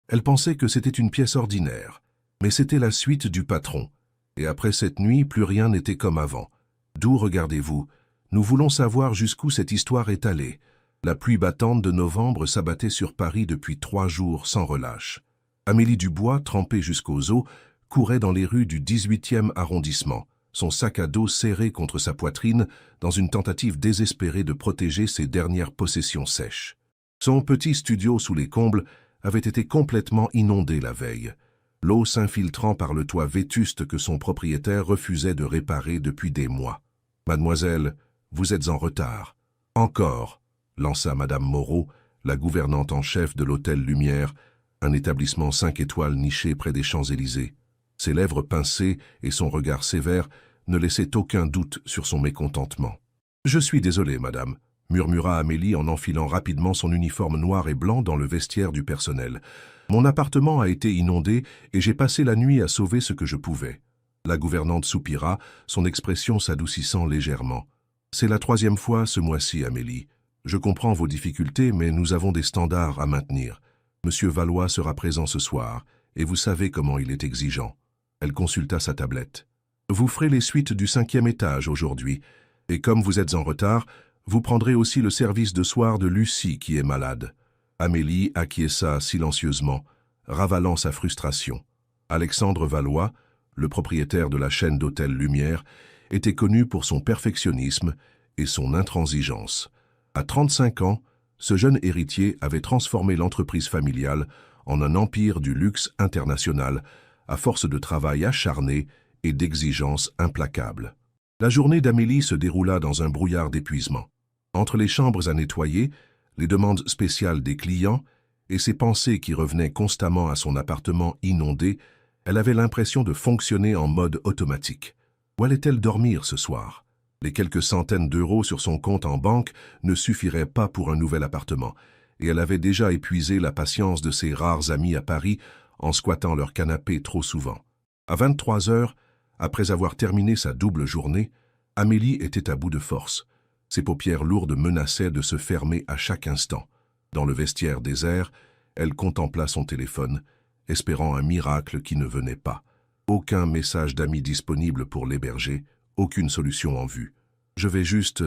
Elle pensait que c'était une pièce ordinaire, mais c'était la suite du patron. Et après cette nuit, plus rien n'était comme avant. D'où regardez-vous? Nous voulons savoir jusqu'où cette histoire est allée. La pluie battante de novembre s'abattait sur Paris depuis 3 jours sans relâche. Amélie Dubois, trempée jusqu'aux os, courait dans les rues du 18e arrondissement, son sac à dos serré contre sa poitrine dans une tentative désespérée de protéger ses dernières possessions sèches. Son petit studio sous les combles avait été complètement inondé la veille, l'eau s'infiltrant par le toit vétuste que son propriétaire refusait de réparer depuis des mois. « Mademoiselle, vous êtes en retard. »« Encore » lança Madame Moreau, la gouvernante en chef de l'hôtel Lumière, un établissement 5 étoiles niché près des Champs-Élysées. Ses lèvres pincées et son regard sévère ne laissaient aucun doute sur son mécontentement. « Je suis désolée, madame », murmura Amélie en enfilant rapidement son uniforme noir et blanc dans le vestiaire du personnel. « Mon appartement a été inondé et j'ai passé la nuit à sauver ce que je pouvais. » La gouvernante soupira, son expression s'adoucissant légèrement. « C'est la 3e fois ce mois-ci, Amélie. Je comprends vos difficultés, mais nous avons des standards à maintenir. Monsieur Valois sera présent ce soir, et vous savez comment il est exigeant. » Elle consulta sa tablette. « Vous ferez les suites du 5e étage aujourd'hui, et comme vous êtes en retard, vous prendrez aussi le service de soir de Lucie qui est malade. » Amélie acquiesça silencieusement, ravalant sa frustration. Alexandre Valois, le propriétaire de la chaîne d'hôtels Lumière, était connu pour son perfectionnisme et son intransigeance. À 35 ans, ce jeune héritier avait transformé l'entreprise familiale en un empire du luxe international, à force de travail acharné et d'exigences implacables. La journée d'Amélie se déroula dans un brouillard d'épuisement. Entre les chambres à nettoyer, les demandes spéciales des clients et ses pensées qui revenaient constamment à son appartement inondé, elle avait l'impression de fonctionner en mode automatique. Où allait-elle dormir ce soir? Les quelques centaines d'euros sur son compte en banque ne suffiraient pas pour un nouvel appartement, et elle avait déjà épuisé la patience de ses rares amis à Paris en squattant leur canapé trop souvent. À 23 heures, après avoir terminé sa double journée, Amélie était à bout de force. Ses paupières lourdes menaçaient de se fermer à chaque instant. Dans le vestiaire désert, elle contempla son téléphone, espérant un miracle qui ne venait pas. Aucun message d'amis disponible pour l'héberger, aucune solution en vue. « Je vais juste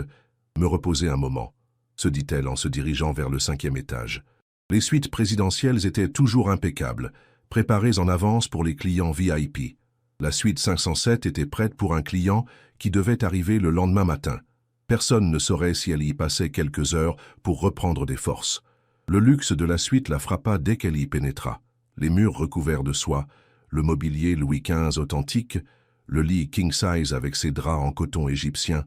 me reposer un moment », se dit-elle en se dirigeant vers le 5e étage. Les suites présidentielles étaient toujours impeccables, préparées en avance pour les clients VIP. La suite 507 était prête pour un client qui devait arriver le lendemain matin. Personne ne saurait si elle y passait quelques heures pour reprendre des forces. Le luxe de la suite la frappa dès qu'elle y pénétra. Les murs recouverts de soie, le mobilier Louis XV authentique, le lit king-size avec ses draps en coton égyptien,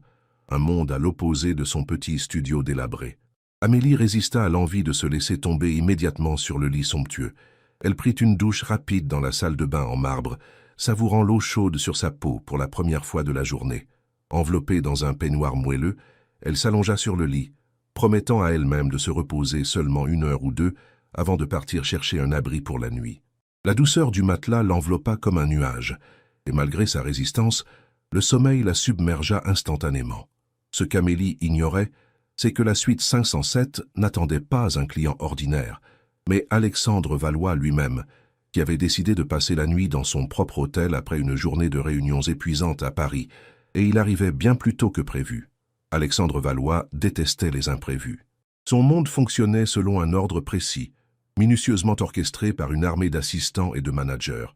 un monde à l'opposé de son petit studio délabré. Amélie résista à l'envie de se laisser tomber immédiatement sur le lit somptueux. Elle prit une douche rapide dans la salle de bain en marbre, savourant l'eau chaude sur sa peau pour la première fois de la journée. Enveloppée dans un peignoir moelleux, elle s'allongea sur le lit, promettant à elle-même de se reposer seulement 1 heure ou 2 avant de partir chercher un abri pour la nuit. La douceur du matelas l'enveloppa comme un nuage, et malgré sa résistance, le sommeil la submergea instantanément. Ce qu'Amélie ignorait, c'est que la suite 507 n'attendait pas un client ordinaire, mais Alexandre Valois lui-même, qui avait décidé de passer la nuit dans son propre hôtel après une journée de réunions épuisantes à Paris, et il arrivait bien plus tôt que prévu. Alexandre Valois détestait les imprévus. Son monde fonctionnait selon un ordre précis, minutieusement orchestré par une armée d'assistants et de managers.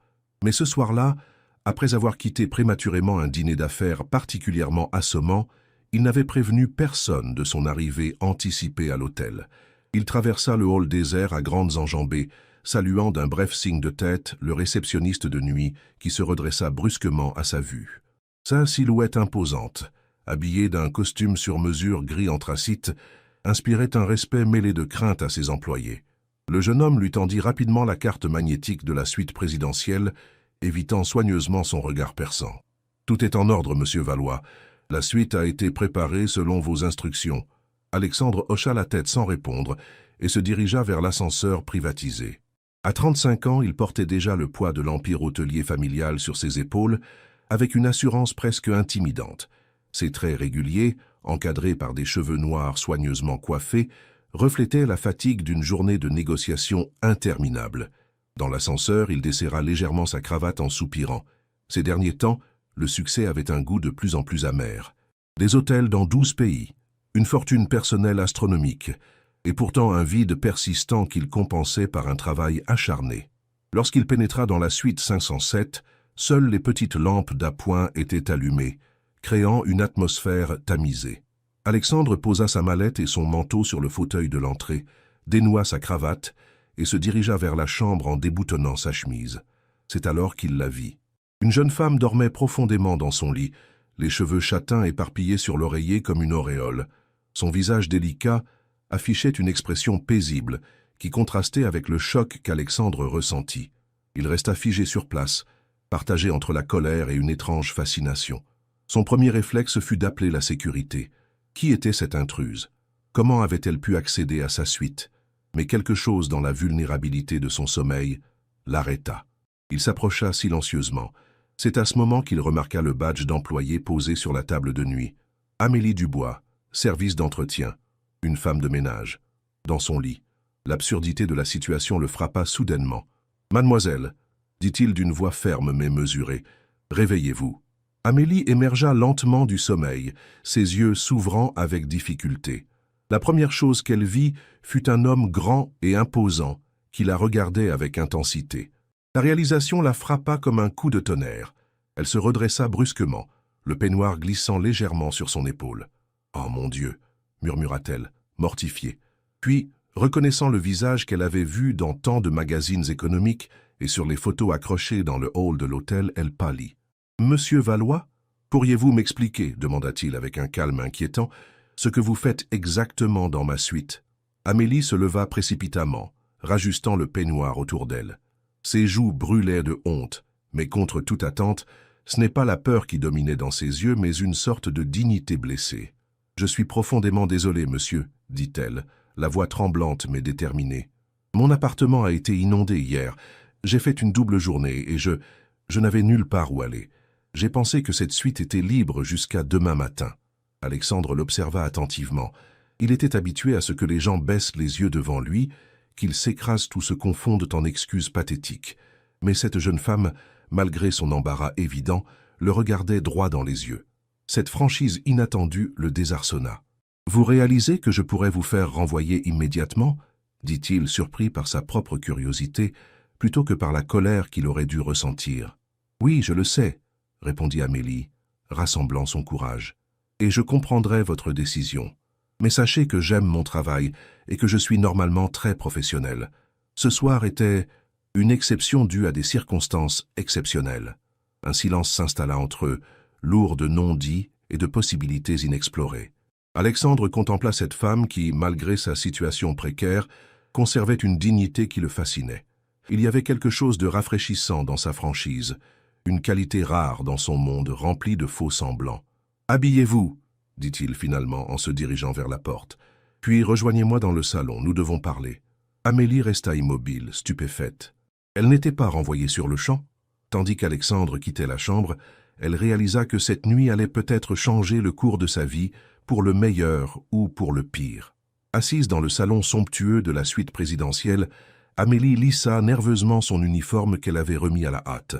Mais ce soir-là, après avoir quitté prématurément un dîner d'affaires particulièrement assommant, il n'avait prévenu personne de son arrivée anticipée à l'hôtel. Il traversa le hall désert à grandes enjambées, saluant d'un bref signe de tête le réceptionniste de nuit qui se redressa brusquement à sa vue. Sa silhouette imposante, habillée d'un costume sur mesure gris anthracite, inspirait un respect mêlé de crainte à ses employés. Le jeune homme lui tendit rapidement la carte magnétique de la suite présidentielle, évitant soigneusement son regard perçant. « Tout est en ordre, monsieur Valois. La suite a été préparée selon vos instructions. » Alexandre hocha la tête sans répondre et se dirigea vers l'ascenseur privatisé. À 35 ans, il portait déjà le poids de l'empire hôtelier familial sur ses épaules, avec une assurance presque intimidante. Ses traits réguliers, encadrés par des cheveux noirs soigneusement coiffés, reflétaient la fatigue d'une journée de négociation interminable. Dans l'ascenseur, il desserra légèrement sa cravate en soupirant. Ces derniers temps, le succès avait un goût de plus en plus amer. Des hôtels dans 12 pays, une fortune personnelle astronomique, et pourtant un vide persistant qu'il compensait par un travail acharné. Lorsqu'il pénétra dans la suite 507, seules les petites lampes d'appoint étaient allumées, créant une atmosphère tamisée. Alexandre posa sa mallette et son manteau sur le fauteuil de l'entrée, dénoua sa cravate et se dirigea vers la chambre en déboutonnant sa chemise. C'est alors qu'il la vit. Une jeune femme dormait profondément dans son lit, les cheveux châtains éparpillés sur l'oreiller comme une auréole. Son visage délicat affichait une expression paisible qui contrastait avec le choc qu'Alexandre ressentit. Il resta figé sur place, partagé entre la colère et une étrange fascination. Son premier réflexe fut d'appeler la sécurité. Qui était cette intruse? Comment avait-elle pu accéder à sa suite? Mais quelque chose dans la vulnérabilité de son sommeil l'arrêta. Il s'approcha silencieusement. C'est à ce moment qu'il remarqua le badge d'employé posé sur la table de nuit. Amélie Dubois, service d'entretien, une femme de ménage. Dans son lit, l'absurdité de la situation le frappa soudainement. « Mademoiselle », dit-il d'une voix ferme mais mesurée, « réveillez-vous ». Amélie émergea lentement du sommeil, ses yeux s'ouvrant avec difficulté. La première chose qu'elle vit fut un homme grand et imposant qui la regardait avec intensité. La réalisation la frappa comme un coup de tonnerre. Elle se redressa brusquement, le peignoir glissant légèrement sur son épaule. « Oh mon Dieu !» murmura-t-elle, mortifiée. Puis, reconnaissant le visage qu'elle avait vu dans tant de magazines économiques et sur les photos accrochées dans le hall de l'hôtel, elle pâlit. « Monsieur Valois, pourriez-vous m'expliquer, demanda-t-il avec un calme inquiétant, ce que vous faites exactement dans ma suite ?» Amélie se leva précipitamment, rajustant le peignoir autour d'elle. Ses joues brûlaient de honte, mais contre toute attente, ce n'est pas la peur qui dominait dans ses yeux, mais une sorte de dignité blessée. « Je suis profondément désolée, monsieur, » dit-elle, la voix tremblante mais déterminée. « Mon appartement a été inondé hier. J'ai fait une double journée et je n'avais nulle part où aller. J'ai pensé que cette suite était libre jusqu'à demain matin. » Alexandre l'observa attentivement. Il était habitué à ce que les gens baissent les yeux devant lui, qu'ils s'écrasent ou se confondent en excuses pathétiques. Mais cette jeune femme, malgré son embarras évident, le regardait droit dans les yeux. Cette franchise inattendue le désarçonna. « Vous réalisez que je pourrais vous faire renvoyer immédiatement ?» dit-il, surpris par sa propre curiosité, plutôt que par la colère qu'il aurait dû ressentir. « Oui, je le sais, » répondit Amélie, rassemblant son courage. « Et je comprendrai votre décision. Mais sachez que j'aime mon travail et que je suis normalement très professionnel. Ce soir était une exception due à des circonstances exceptionnelles. » Un silence s'installa entre eux, lourd de non-dits et de possibilités inexplorées. Alexandre contempla cette femme qui, malgré sa situation précaire, conservait une dignité qui le fascinait. Il y avait quelque chose de rafraîchissant dans sa franchise, une qualité rare dans son monde rempli de faux semblants. « Habillez-vous » dit-il finalement en se dirigeant vers la porte. « Puis rejoignez-moi dans le salon, nous devons parler. » Amélie resta immobile, stupéfaite. Elle n'était pas renvoyée sur le champ. Tandis qu'Alexandre quittait la chambre, elle réalisa que cette nuit allait peut-être changer le cours de sa vie pour le meilleur ou pour le pire. Assise dans le salon somptueux de la suite présidentielle, Amélie lissa nerveusement son uniforme qu'elle avait remis à la hâte.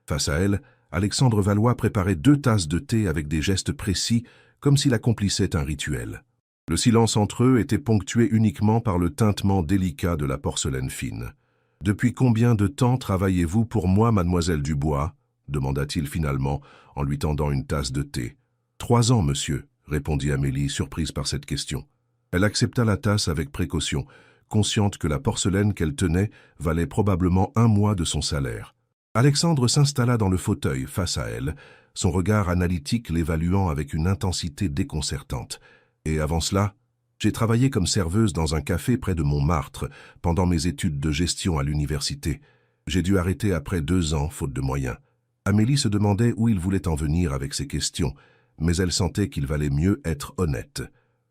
Face à elle, Alexandre Valois préparait 2 tasses de thé avec des gestes précis, comme s'il accomplissait un rituel. Le silence entre eux était ponctué uniquement par le tintement délicat de la porcelaine fine. « Depuis combien de temps travaillez-vous pour moi, mademoiselle Dubois ?» demanda-t-il finalement, en lui tendant une tasse de thé. « 3 ans, monsieur, » répondit Amélie, surprise par cette question. Elle accepta la tasse avec précaution, consciente que la porcelaine qu'elle tenait valait probablement 1 mois de son salaire. Alexandre s'installa dans le fauteuil face à elle, son regard analytique l'évaluant avec une intensité déconcertante. Et avant cela, j'ai travaillé comme serveuse dans un café près de Montmartre pendant mes études de gestion à l'université. J'ai dû arrêter après 2 ans, faute de moyens. Amélie se demandait où il voulait en venir avec ces questions, mais elle sentait qu'il valait mieux être honnête.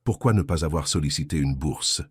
Pourquoi ne pas avoir sollicité une bourse?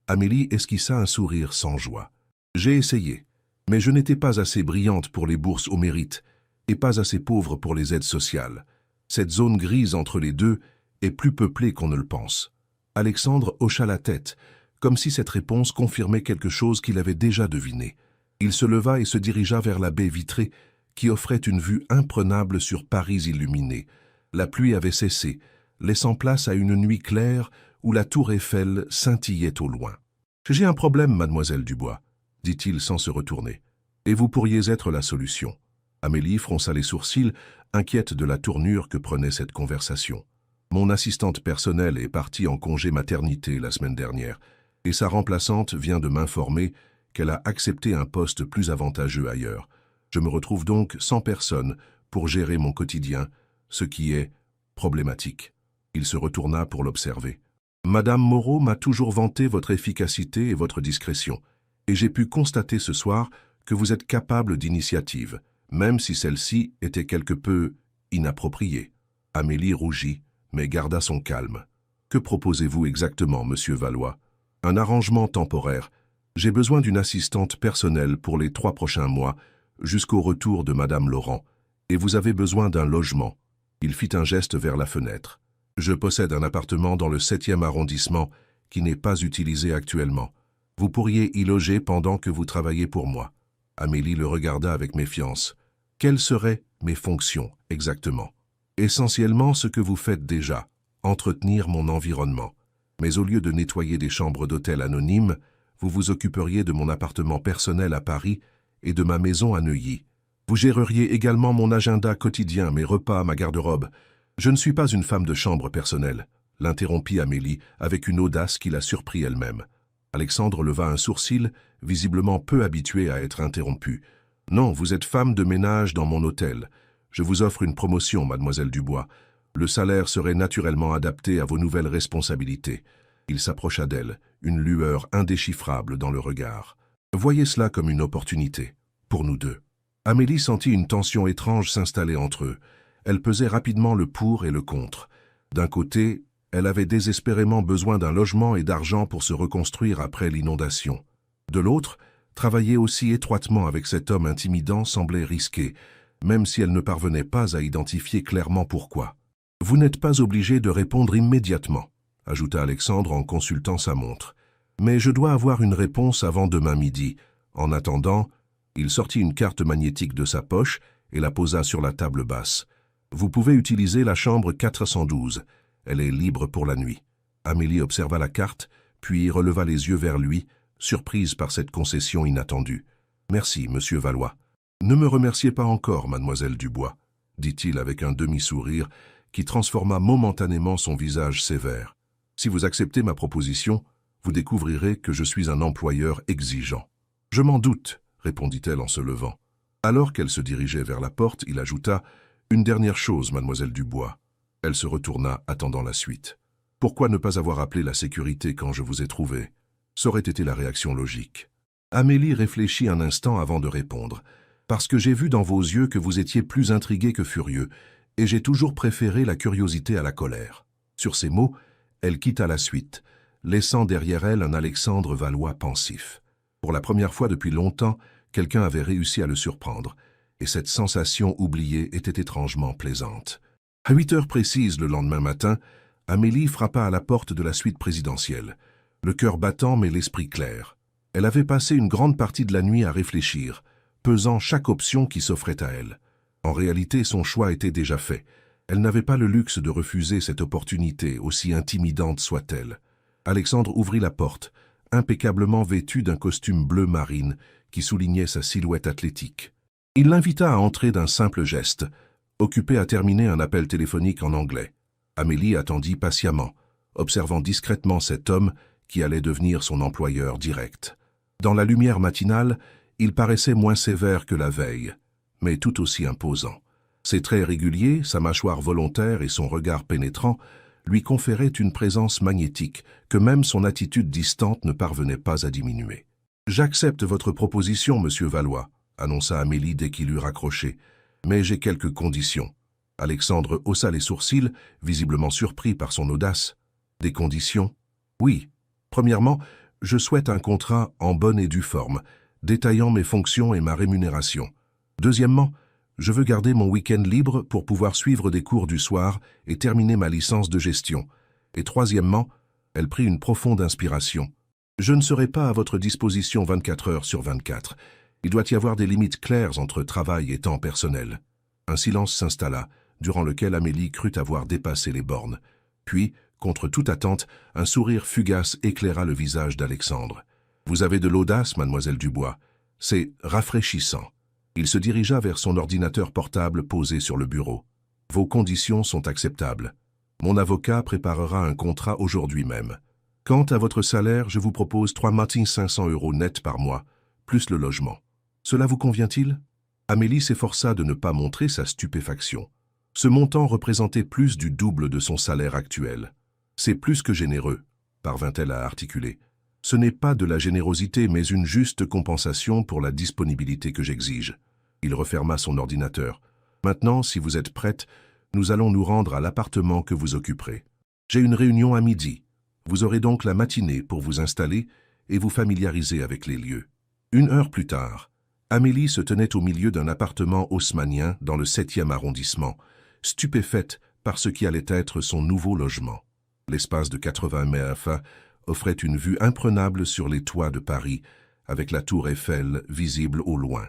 Amélie esquissa un sourire sans joie. J'ai essayé, mais je n'étais pas assez brillante pour les bourses au mérite et pas assez pauvre pour les aides sociales. Cette zone grise entre les deux est plus peuplée qu'on ne le pense. Alexandre hocha la tête, comme si cette réponse confirmait quelque chose qu'il avait déjà deviné. Il se leva et se dirigea vers la baie vitrée qui offrait une vue imprenable sur Paris illuminé. La pluie avait cessé, laissant place à une nuit claire où la tour Eiffel scintillait au loin. « J'ai un problème, mademoiselle Dubois, » dit-il sans se retourner. « Et vous pourriez être la solution. » Amélie fronça les sourcils, inquiète de la tournure que prenait cette conversation. « Mon assistante personnelle est partie en congé maternité la semaine dernière, et sa remplaçante vient de m'informer qu'elle a accepté un poste plus avantageux ailleurs. Je me retrouve donc sans personne pour gérer mon quotidien, ce qui est problématique. » Il se retourna pour l'observer. « Madame Moreau m'a toujours vanté votre efficacité et votre discrétion, et j'ai pu constater ce soir que vous êtes capable d'initiative, même si celle-ci était quelque peu inappropriée. » Amélie rougit, mais garda son calme. « Que proposez-vous exactement, monsieur Valois ? » ?»« Un arrangement temporaire. J'ai besoin d'une assistante personnelle pour les 3 prochains mois, jusqu'au retour de madame Laurent, et vous avez besoin d'un logement. » Il fit un geste vers la fenêtre. « Je possède un appartement dans le 7e arrondissement qui n'est pas utilisé actuellement. Vous pourriez y loger pendant que vous travaillez pour moi. » Amélie le regarda avec méfiance. « Quelles seraient mes fonctions, exactement ? » ?»« Essentiellement ce que vous faites déjà, entretenir mon environnement. Mais au lieu de nettoyer des chambres d'hôtel anonymes, vous vous occuperiez de mon appartement personnel à Paris et de ma maison à Neuilly. Vous géreriez également mon agenda quotidien, mes repas, ma garde-robe. Je ne suis pas une femme de chambre personnelle, » l'interrompit Amélie avec une audace qui la surprit elle-même. Alexandre leva un sourcil, visiblement peu habitué à être interrompu. « Non, vous êtes femme de ménage dans mon hôtel. Je vous offre une promotion, mademoiselle Dubois. Le salaire serait naturellement adapté à vos nouvelles responsabilités. » Il s'approcha d'elle, une lueur indéchiffrable dans le regard. « Voyez cela comme une opportunité, pour nous deux. » Amélie sentit une tension étrange s'installer entre eux. Elle pesait rapidement le pour et le contre. D'un côté, elle avait désespérément besoin d'un logement et d'argent pour se reconstruire après l'inondation. De l'autre, travailler aussi étroitement avec cet homme intimidant semblait risqué, même si elle ne parvenait pas à identifier clairement pourquoi. « Vous n'êtes pas obligé de répondre immédiatement, » ajouta Alexandre en consultant sa montre. « Mais je dois avoir une réponse avant demain midi. En attendant, » il sortit une carte magnétique de sa poche et la posa sur la table basse. « Vous pouvez utiliser la chambre 412. Elle est libre pour la nuit. » Amélie observa la carte, puis releva les yeux vers lui, surprise par cette concession inattendue. « Merci, monsieur Valois. »« Ne me remerciez pas encore, mademoiselle Dubois, » dit-il avec un demi-sourire qui transforma momentanément son visage sévère. « Si vous acceptez ma proposition, vous découvrirez que je suis un employeur exigeant. »« Je m'en doute, » répondit-elle en se levant. Alors qu'elle se dirigeait vers la porte, il ajouta « Une dernière chose, mademoiselle Dubois. » Elle se retourna, attendant la suite. « Pourquoi ne pas avoir appelé la sécurité quand je vous ai trouvé ?» Ça aurait été la réaction logique. Amélie réfléchit un instant avant de répondre. « Parce que j'ai vu dans vos yeux que vous étiez plus intrigué que furieux, et j'ai toujours préféré la curiosité à la colère. » Sur ces mots, elle quitta la suite, laissant derrière elle un Alexandre Valois pensif. Pour la première fois depuis longtemps, quelqu'un avait réussi à le surprendre, et cette sensation oubliée était étrangement plaisante. À 8 heures précises le lendemain matin, Amélie frappa à la porte de la suite présidentielle, le cœur battant mais l'esprit clair. Elle avait passé une grande partie de la nuit à réfléchir, pesant chaque option qui s'offrait à elle. En réalité, son choix était déjà fait. Elle n'avait pas le luxe de refuser cette opportunité, aussi intimidante soit-elle. Alexandre ouvrit la porte, impeccablement vêtu d'un costume bleu marine qui soulignait sa silhouette athlétique. Il l'invita à entrer d'un simple geste, occupé à terminer un appel téléphonique en anglais. Amélie attendit patiemment, observant discrètement cet homme qui allait devenir son employeur direct. Dans la lumière matinale, il paraissait moins sévère que la veille, mais tout aussi imposant. Ses traits réguliers, sa mâchoire volontaire et son regard pénétrant lui conféraient une présence magnétique que même son attitude distante ne parvenait pas à diminuer. « J'accepte votre proposition, monsieur Valois, » annonça Amélie dès qu'il eut raccroché, « mais j'ai quelques conditions. » Alexandre haussa les sourcils, visiblement surpris par son audace. « Des conditions ? » ?»« Oui. Premièrement, je souhaite un contrat en bonne et due forme, détaillant mes fonctions et ma rémunération. Deuxièmement, je veux garder mon week-end libre pour pouvoir suivre des cours du soir et terminer ma licence de gestion. Et troisièmement, elle prit une profonde inspiration. Je ne serai pas à votre disposition 24 heures sur 24. Il doit y avoir des limites claires entre travail et temps personnel. Un silence s'installa, durant lequel Amélie crut avoir dépassé les bornes. Puis, contre toute attente, un sourire fugace éclaira le visage d'Alexandre. « Vous avez de l'audace, mademoiselle Dubois. C'est rafraîchissant. » Il se dirigea vers son ordinateur portable posé sur le bureau. « Vos conditions sont acceptables. Mon avocat préparera un contrat aujourd'hui même. Quant à votre salaire, je vous propose 3 500 € net par mois, plus le logement. Cela vous convient-il » Amélie s'efforça de ne pas montrer sa stupéfaction. Ce montant représentait plus du double de son salaire actuel. « C'est plus que généreux », parvint-elle à articuler. « Ce n'est pas de la générosité, mais une juste compensation pour la disponibilité que j'exige. » Il referma son ordinateur. « Maintenant, si vous êtes prête, nous allons nous rendre à l'appartement que vous occuperez. J'ai une réunion à midi. Vous aurez donc la matinée pour vous installer et vous familiariser avec les lieux. » 1 heure plus tard, Amélie se tenait au milieu d'un appartement haussmannien dans le 7e arrondissement, stupéfaite par ce qui allait être son nouveau logement. L'espace de 80 mètres offrait une vue imprenable sur les toits de Paris, avec la tour Eiffel visible au loin.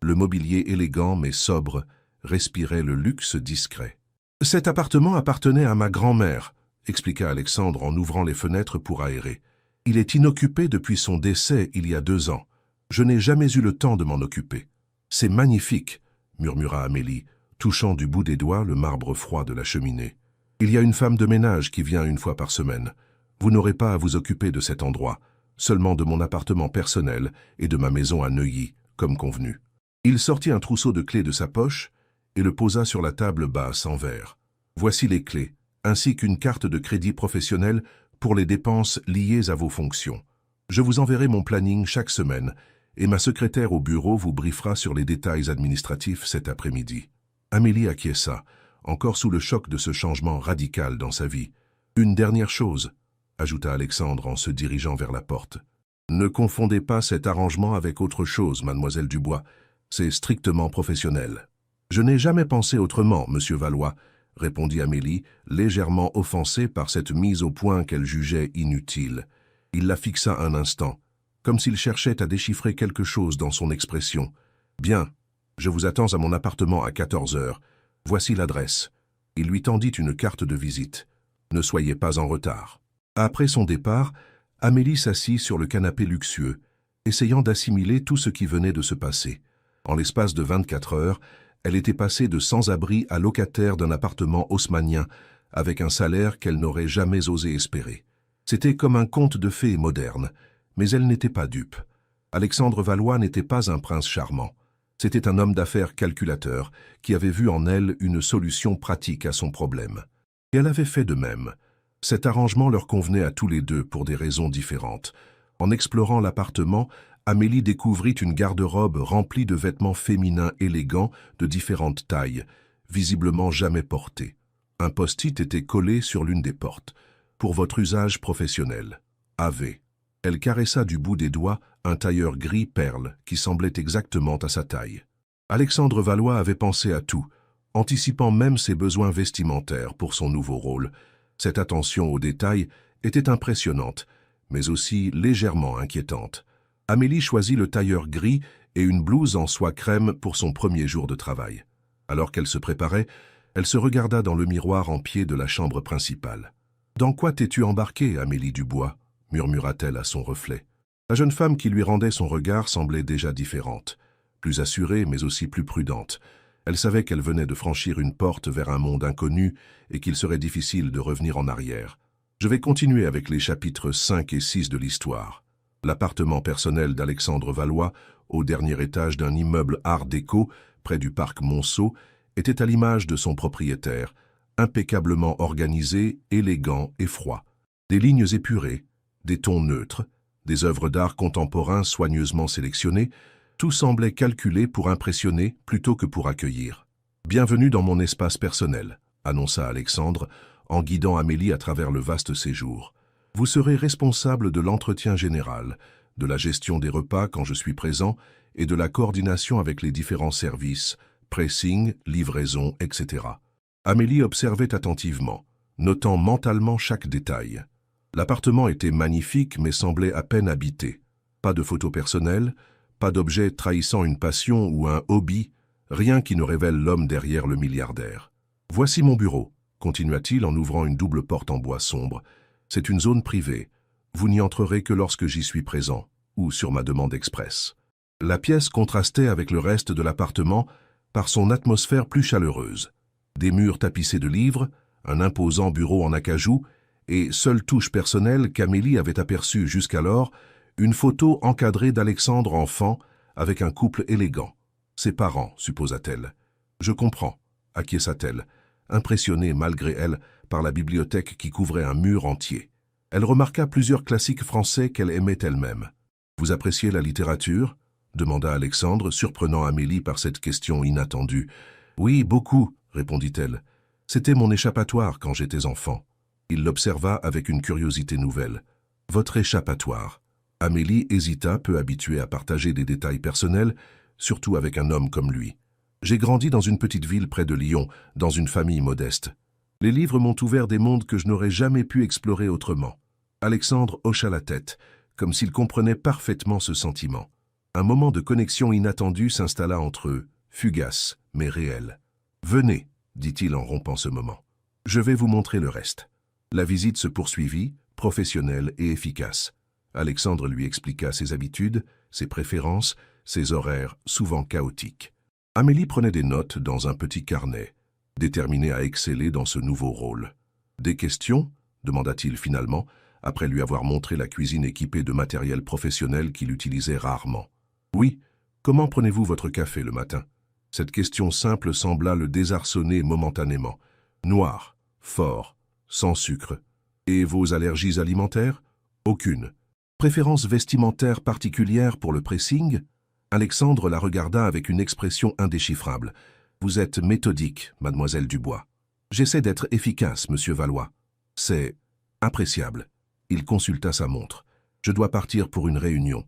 Le mobilier élégant mais sobre respirait le luxe discret. « Cet appartement appartenait à ma grand-mère », expliqua Alexandre en ouvrant les fenêtres pour aérer. « Il est inoccupé depuis son décès il y a 2 ans. Je n'ai jamais eu le temps de m'en occuper. »« C'est magnifique », murmura Amélie, touchant du bout des doigts le marbre froid de la cheminée. « Il y a une femme de ménage qui vient 1 fois par semaine. Vous n'aurez pas à vous occuper de cet endroit, seulement de mon appartement personnel et de ma maison à Neuilly, comme convenu. » Il sortit un trousseau de clés de sa poche et le posa sur la table basse en verre. « Voici les clés, ainsi qu'une carte de crédit professionnel pour les dépenses liées à vos fonctions. Je vous enverrai mon planning chaque semaine et ma secrétaire au bureau vous briefera sur les détails administratifs cet après-midi. » Amélie acquiesça, encore sous le choc de ce changement radical dans sa vie. « Une dernière chose, » ajouta Alexandre en se dirigeant vers la porte. « Ne confondez pas cet arrangement avec autre chose, mademoiselle Dubois. C'est strictement professionnel. »« Je n'ai jamais pensé autrement, monsieur Valois, » répondit Amélie, légèrement offensée par cette mise au point qu'elle jugeait inutile. Il la fixa un instant, comme s'il cherchait à déchiffrer quelque chose dans son expression. « Bien, je vous attends à mon appartement à 14 heures. Voici l'adresse. » Il lui tendit une carte de visite. « Ne soyez pas en retard. » Après son départ, Amélie s'assit sur le canapé luxueux, essayant d'assimiler tout ce qui venait de se passer. En l'espace de 24 heures, elle était passée de sans-abri à locataire d'un appartement haussmannien, avec un salaire qu'elle n'aurait jamais osé espérer. C'était comme un conte de fées moderne, mais elle n'était pas dupe. Alexandre Valois n'était pas un prince charmant. C'était un homme d'affaires calculateur qui avait vu en elle une solution pratique à son problème. Et elle avait fait de même. Cet arrangement leur convenait à tous les deux pour des raisons différentes. En explorant l'appartement, Amélie découvrit une garde-robe remplie de vêtements féminins élégants de différentes tailles, visiblement jamais portés. Un post-it était collé sur l'une des portes. « Pour votre usage professionnel. AV. » Elle caressa du bout des doigts un tailleur gris perle qui semblait exactement à sa taille. Alexandre Valois avait pensé à tout, anticipant même ses besoins vestimentaires pour son nouveau rôle. Cette attention aux détails était impressionnante, mais aussi légèrement inquiétante. Amélie choisit le tailleur gris et une blouse en soie crème pour son premier jour de travail. Alors qu'elle se préparait, elle se regarda dans le miroir en pied de la chambre principale. « Dans quoi t'es-tu embarquée, Amélie Dubois ?» murmura-t-elle à son reflet. La jeune femme qui lui rendait son regard semblait déjà différente, plus assurée mais aussi plus prudente. Elle savait qu'elle venait de franchir une porte vers un monde inconnu et qu'il serait difficile de revenir en arrière. Je vais continuer avec les chapitres 5 et 6 de l'histoire. L'appartement personnel d'Alexandre Valois, au dernier étage d'un immeuble art déco, près du parc Monceau, était à l'image de son propriétaire, impeccablement organisé, élégant et froid. Des lignes épurées, des tons neutres, des œuvres d'art contemporain soigneusement sélectionnées, tout semblait calculé pour impressionner plutôt que pour accueillir. « Bienvenue dans mon espace personnel », annonça Alexandre, en guidant Amélie à travers le vaste séjour. « Vous serez responsable de l'entretien général, de la gestion des repas quand je suis présent et de la coordination avec les différents services, pressing, livraison, etc. » Amélie observait attentivement, notant mentalement chaque détail. L'appartement était magnifique mais semblait à peine habité. Pas de photos personnelles, pas d'objet trahissant une passion ou un hobby, rien qui ne révèle l'homme derrière le milliardaire. « Voici mon bureau », continua-t-il en ouvrant une double porte en bois sombre. « C'est une zone privée. Vous n'y entrerez que lorsque j'y suis présent, ou sur ma demande express. » La pièce contrastait avec le reste de l'appartement par son atmosphère plus chaleureuse. Des murs tapissés de livres, un imposant bureau en acajou, et seule touche personnelle qu'Amélie avait aperçue jusqu'alors, une photo encadrée d'Alexandre enfant avec un couple élégant. Ses parents, supposa-t-elle. « Je comprends », acquiesça-t-elle, impressionnée malgré elle par la bibliothèque qui couvrait un mur entier. Elle remarqua plusieurs classiques français qu'elle aimait elle-même. « Vous appréciez la littérature ?» demanda Alexandre, surprenant Amélie par cette question inattendue. « Oui, beaucoup », répondit-elle. « C'était mon échappatoire quand j'étais enfant. » Il l'observa avec une curiosité nouvelle. « Votre échappatoire ?» Amélie hésita, peu habituée à partager des détails personnels, surtout avec un homme comme lui. « J'ai grandi dans une petite ville près de Lyon, dans une famille modeste. Les livres m'ont ouvert des mondes que je n'aurais jamais pu explorer autrement. » Alexandre hocha la tête, comme s'il comprenait parfaitement ce sentiment. Un moment de connexion inattendue s'installa entre eux, fugace, mais réel. « Venez, » dit-il en rompant ce moment. « Je vais vous montrer le reste. » La visite se poursuivit, professionnelle et efficace. Alexandre lui expliqua ses habitudes, ses préférences, ses horaires souvent chaotiques. Amélie prenait des notes dans un petit carnet, déterminée à exceller dans ce nouveau rôle. « Des questions ?» demanda-t-il finalement, après lui avoir montré la cuisine équipée de matériel professionnel qu'il utilisait rarement. « Oui, comment prenez-vous votre café le matin ?» Cette question simple sembla le désarçonner momentanément. « Noir, fort, sans sucre. Et vos allergies alimentaires ? Aucune. Préférence vestimentaire particulière pour le pressing ? » Alexandre la regarda avec une expression indéchiffrable. « Vous êtes méthodique, mademoiselle Dubois. »« J'essaie d'être efficace, monsieur Valois. »« C'est appréciable. » Il consulta sa montre. « Je dois partir pour une réunion.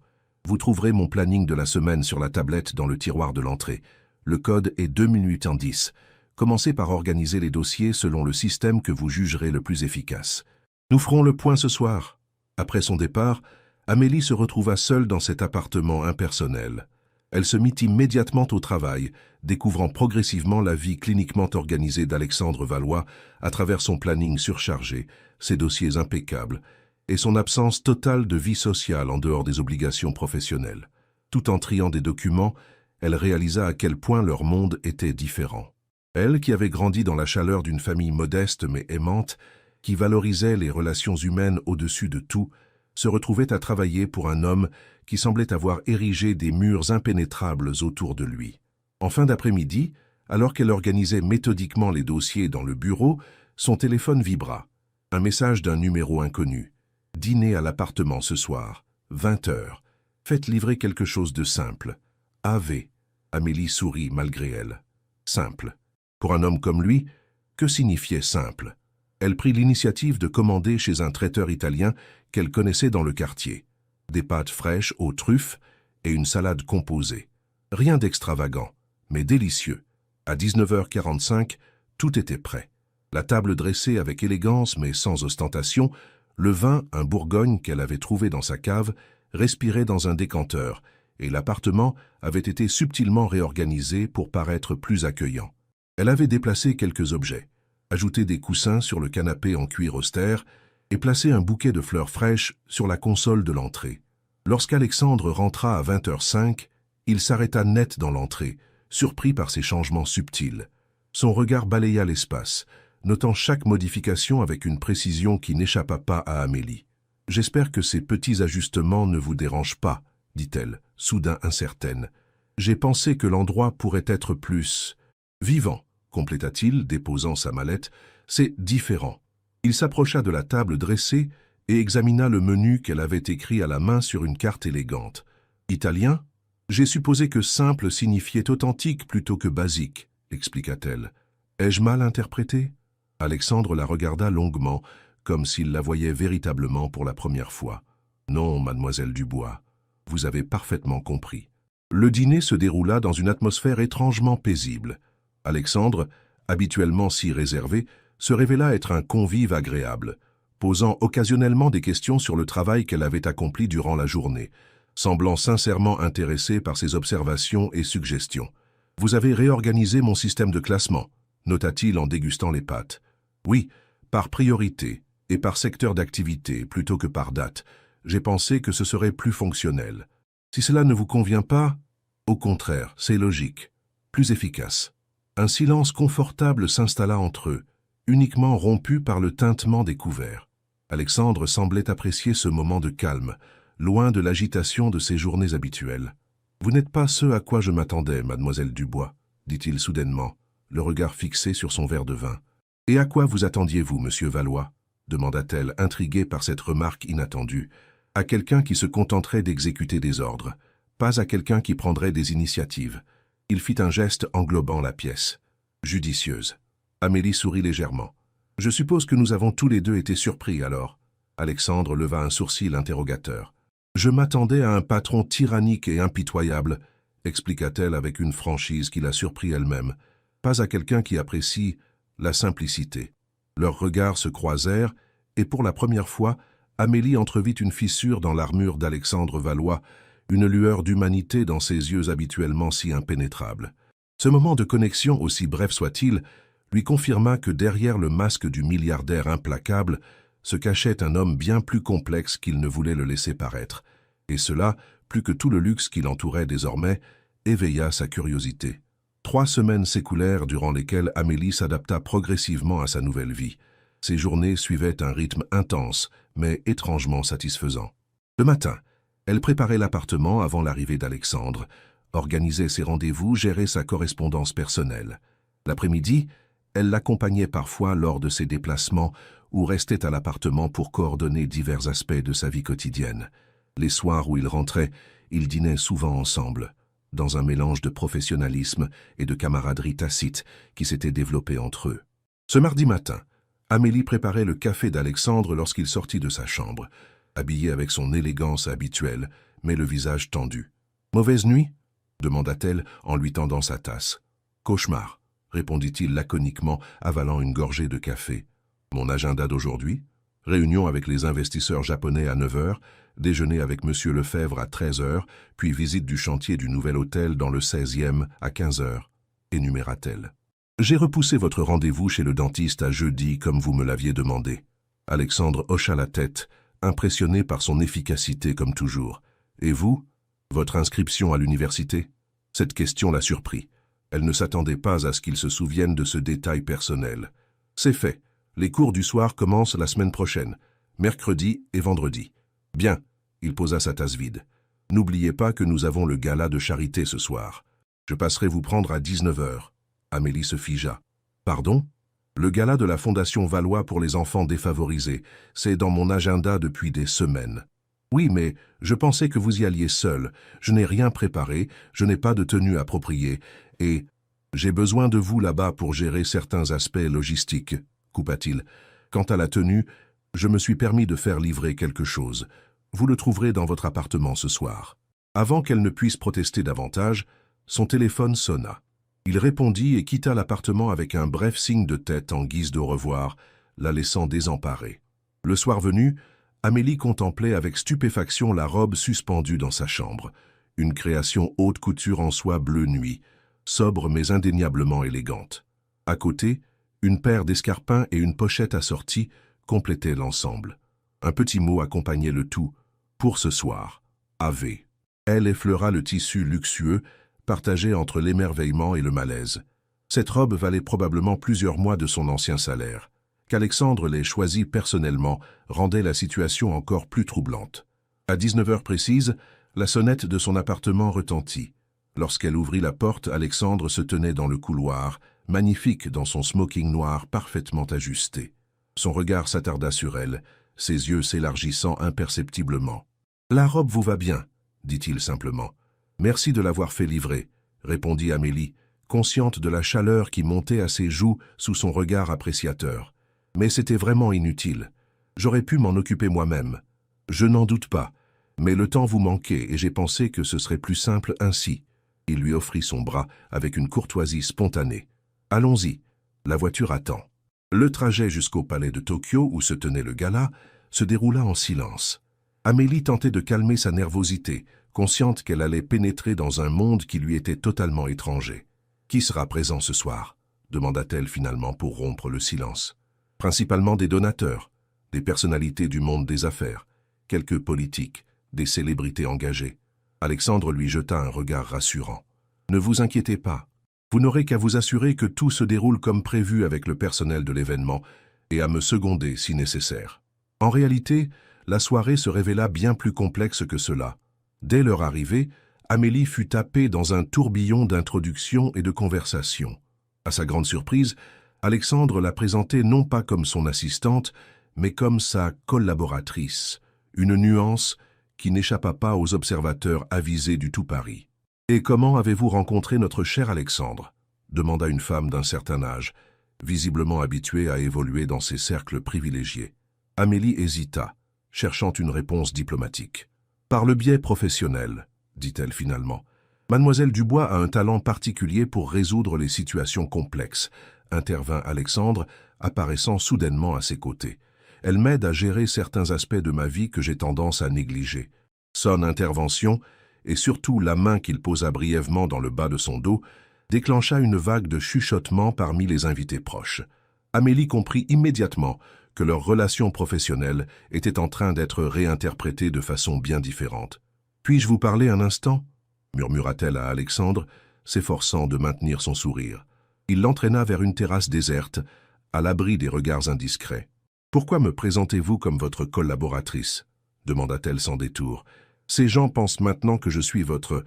Vous trouverez mon planning de la semaine sur la tablette dans le tiroir de l'entrée. Le code est 2 minutes en 10. Commencez par organiser les dossiers selon le système que vous jugerez le plus efficace. Nous ferons le point ce soir. » Après son départ, Amélie se retrouva seule dans cet appartement impersonnel. Elle se mit immédiatement au travail, découvrant progressivement la vie cliniquement organisée d'Alexandre Valois à travers son planning surchargé, ses dossiers impeccables, et son absence totale de vie sociale en dehors des obligations professionnelles. Tout en triant des documents, elle réalisa à quel point leur monde était différent. Elle, qui avait grandi dans la chaleur d'une famille modeste mais aimante, qui valorisait les relations humaines au-dessus de tout, se retrouvait à travailler pour un homme qui semblait avoir érigé des murs impénétrables autour de lui. En fin d'après-midi, alors qu'elle organisait méthodiquement les dossiers dans le bureau, son téléphone vibra. Un message d'un numéro inconnu. « Dîner à l'appartement ce soir, 20 heures. Faites livrer quelque chose de simple. AV. » Amélie sourit malgré elle. Simple. Pour un homme comme lui, que signifiait simple? Elle prit l'initiative de commander chez un traiteur italien qu'elle connaissait dans le quartier. Des pâtes fraîches aux truffes et une salade composée. Rien d'extravagant, mais délicieux. À 19h45, tout était prêt. La table dressée avec élégance mais sans ostentation, le vin, un Bourgogne qu'elle avait trouvé dans sa cave, respirait dans un décanteur, et l'appartement avait été subtilement réorganisé pour paraître plus accueillant. Elle avait déplacé quelques objets, ajouté des coussins sur le canapé en cuir austère et placé un bouquet de fleurs fraîches sur la console de l'entrée. Lorsqu'Alexandre rentra à 20h05, il s'arrêta net dans l'entrée, surpris par ces changements subtils. Son regard balaya l'espace, notant chaque modification avec une précision qui n'échappa pas à Amélie. « J'espère que ces petits ajustements ne vous dérangent pas, » dit-elle, soudain incertaine. « J'ai pensé que l'endroit pourrait être plus vivant, » compléta-t-il, déposant sa mallette. « C'est différent. » Il s'approcha de la table dressée et examina le menu qu'elle avait écrit à la main sur une carte élégante. « Italien ? J'ai supposé que simple signifiait authentique plutôt que basique, » expliqua-t-elle. « Ai-je mal interprété ?» Alexandre la regarda longuement, comme s'il la voyait véritablement pour la première fois. « Non, mademoiselle Dubois, vous avez parfaitement compris. » Le dîner se déroula dans une atmosphère étrangement paisible. Alexandre, habituellement si réservé, se révéla être un convive agréable, posant occasionnellement des questions sur le travail qu'elle avait accompli durant la journée, semblant sincèrement intéressé par ses observations et suggestions. « Vous avez réorganisé mon système de classement », nota-t-il en dégustant les pâtes. « Oui, par priorité et par secteur d'activité plutôt que par date. J'ai pensé que ce serait plus fonctionnel. Si cela ne vous convient pas, au contraire, c'est logique, plus efficace. » Un silence confortable s'installa entre eux, uniquement rompu par le tintement des couverts. Alexandre semblait apprécier ce moment de calme, loin de l'agitation de ses journées habituelles. « Vous n'êtes pas ce à quoi je m'attendais, mademoiselle Dubois, » dit-il soudainement, le regard fixé sur son verre de vin. « Et à quoi vous attendiez-vous, monsieur Valois » demanda-t-elle, intriguée par cette remarque inattendue. « À quelqu'un qui se contenterait d'exécuter des ordres, pas à quelqu'un qui prendrait des initiatives. » Il fit un geste englobant la pièce. « Judicieuse. » Amélie sourit légèrement. « Je suppose que nous avons tous les deux été surpris, alors ?» Alexandre leva un sourcil interrogateur. « Je m'attendais à un patron tyrannique et impitoyable, » expliqua-t-elle avec une franchise qui la surprit elle-même, pas à quelqu'un qui apprécie la simplicité. Leurs regards se croisèrent, et pour la première fois, Amélie entrevit une fissure dans l'armure d'Alexandre Valois, une lueur d'humanité dans ses yeux habituellement si impénétrables. Ce moment de connexion, aussi bref soit-il, lui confirma que derrière le masque du milliardaire implacable se cachait un homme bien plus complexe qu'il ne voulait le laisser paraître, et cela, plus que tout le luxe qui l'entourait désormais, éveilla sa curiosité. 3 semaines s'écoulèrent durant lesquelles Amélie s'adapta progressivement à sa nouvelle vie. Ses journées suivaient un rythme intense, mais étrangement satisfaisant. Le matin, elle préparait l'appartement avant l'arrivée d'Alexandre, organisait ses rendez-vous, gérait sa correspondance personnelle. L'après-midi, elle l'accompagnait parfois lors de ses déplacements ou restait à l'appartement pour coordonner divers aspects de sa vie quotidienne. Les soirs où il rentrait, ils dînaient souvent ensemble, dans un mélange de professionnalisme et de camaraderie tacite qui s'était développé entre eux. Ce mardi matin, Amélie préparait le café d'Alexandre lorsqu'il sortit de sa chambre, habillé avec son élégance habituelle, mais le visage tendu. « Mauvaise nuit » demanda-t-elle en lui tendant sa tasse. « Cauchemar » répondit-il laconiquement, avalant une gorgée de café. « Mon agenda d'aujourd'hui ? Réunion avec les investisseurs japonais à 9 heures, déjeuner avec M. Lefebvre à 13 heures, puis visite du chantier du nouvel hôtel dans le 16e à 15 heures, énuméra-t-elle. « J'ai repoussé votre rendez-vous chez le dentiste à jeudi comme vous me l'aviez demandé. » Alexandre hocha la tête, impressionné par son efficacité comme toujours. « Et vous, votre inscription à l'université ?» Cette question la surprit. Elle ne s'attendait pas à ce qu'il se souvienne de ce détail personnel. « C'est fait. Les cours du soir commencent la semaine prochaine, mercredi et vendredi. » « Bien. » Il posa sa tasse vide. « N'oubliez pas que nous avons le gala de charité ce soir. Je passerai vous prendre à 19 heures. » Amélie se figea. « Pardon ? Le gala de la Fondation Valois pour les enfants défavorisés, c'est dans mon agenda depuis des semaines. » « Oui, mais je pensais que vous y alliez seul. Je n'ai rien préparé, je n'ai pas de tenue appropriée, et j'ai besoin de vous là-bas pour gérer certains aspects logistiques, » coupa-t-il. « Quant à la tenue, je me suis permis de faire livrer quelque chose. Vous le trouverez dans votre appartement ce soir. » Avant qu'elle ne puisse protester davantage, son téléphone sonna. Il répondit et quitta l'appartement avec un bref signe de tête en guise de au revoir, la laissant désemparée. Le soir venu, Amélie contemplait avec stupéfaction la robe suspendue dans sa chambre, une création haute couture en soie bleu nuit, sobre mais indéniablement élégante. À côté, une paire d'escarpins et une pochette assortie complétaient l'ensemble. Un petit mot accompagnait le tout, pour ce soir, AV. Elle effleura le tissu luxueux, partagé entre l'émerveillement et le malaise. Cette robe valait probablement plusieurs mois de son ancien salaire. Qu'Alexandre l'ait choisie personnellement rendait la situation encore plus troublante. À 19 heures précises, la sonnette de son appartement retentit. Lorsqu'elle ouvrit la porte, Alexandre se tenait dans le couloir, magnifique dans son smoking noir parfaitement ajusté. Son regard s'attarda sur elle, ses yeux s'élargissant imperceptiblement. « La robe vous va bien, » dit-il simplement. « Merci de l'avoir fait livrer, » répondit Amélie, consciente de la chaleur qui montait à ses joues sous son regard appréciateur. Mais c'était vraiment inutile. J'aurais pu m'en occuper moi-même. Je n'en doute pas, mais le temps vous manquait et j'ai pensé que ce serait plus simple ainsi. Il lui offrit son bras avec une courtoisie spontanée. Allons-y, la voiture attend. Le trajet jusqu'au palais de Tokyo où se tenait le gala se déroula en silence. Amélie tentait de calmer sa nervosité, consciente qu'elle allait pénétrer dans un monde qui lui était totalement étranger. « Qui sera présent ce soir ?» demanda-t-elle finalement pour rompre le silence. « Principalement des donateurs, des personnalités du monde des affaires, quelques politiques, des célébrités engagées. » Alexandre lui jeta un regard rassurant. « Ne vous inquiétez pas. Vous n'aurez qu'à vous assurer que tout se déroule comme prévu avec le personnel de l'événement et à me seconder si nécessaire. » En réalité, la soirée se révéla bien plus complexe que cela. Dès leur arrivée, Amélie fut happée dans un tourbillon d'introductions et de conversations. À sa grande surprise, Alexandre la présentait non pas comme son assistante, mais comme sa collaboratrice, une nuance qui n'échappa pas aux observateurs avisés du tout Paris. « Et comment avez-vous rencontré notre cher Alexandre ?» demanda une femme d'un certain âge, visiblement habituée à évoluer dans ces cercles privilégiés. Amélie hésita, cherchant une réponse diplomatique. « Par le biais professionnel, » dit-elle finalement. « Mademoiselle Dubois a un talent particulier pour résoudre les situations complexes, » intervint Alexandre, apparaissant soudainement à ses côtés. « Elle m'aide à gérer certains aspects de ma vie que j'ai tendance à négliger. » Son intervention, et surtout la main qu'il posa brièvement dans le bas de son dos, déclencha une vague de chuchotements parmi les invités proches. Amélie comprit immédiatement que leur relation professionnelle était en train d'être réinterprétée de façon bien différente. « Puis-je vous parler un instant ?» murmura-t-elle à Alexandre, s'efforçant de maintenir son sourire. Il l'entraîna vers une terrasse déserte, à l'abri des regards indiscrets. « Pourquoi me présentez-vous comme votre collaboratrice ?» demanda-t-elle sans détour. « Ces gens pensent maintenant que je suis votre... »«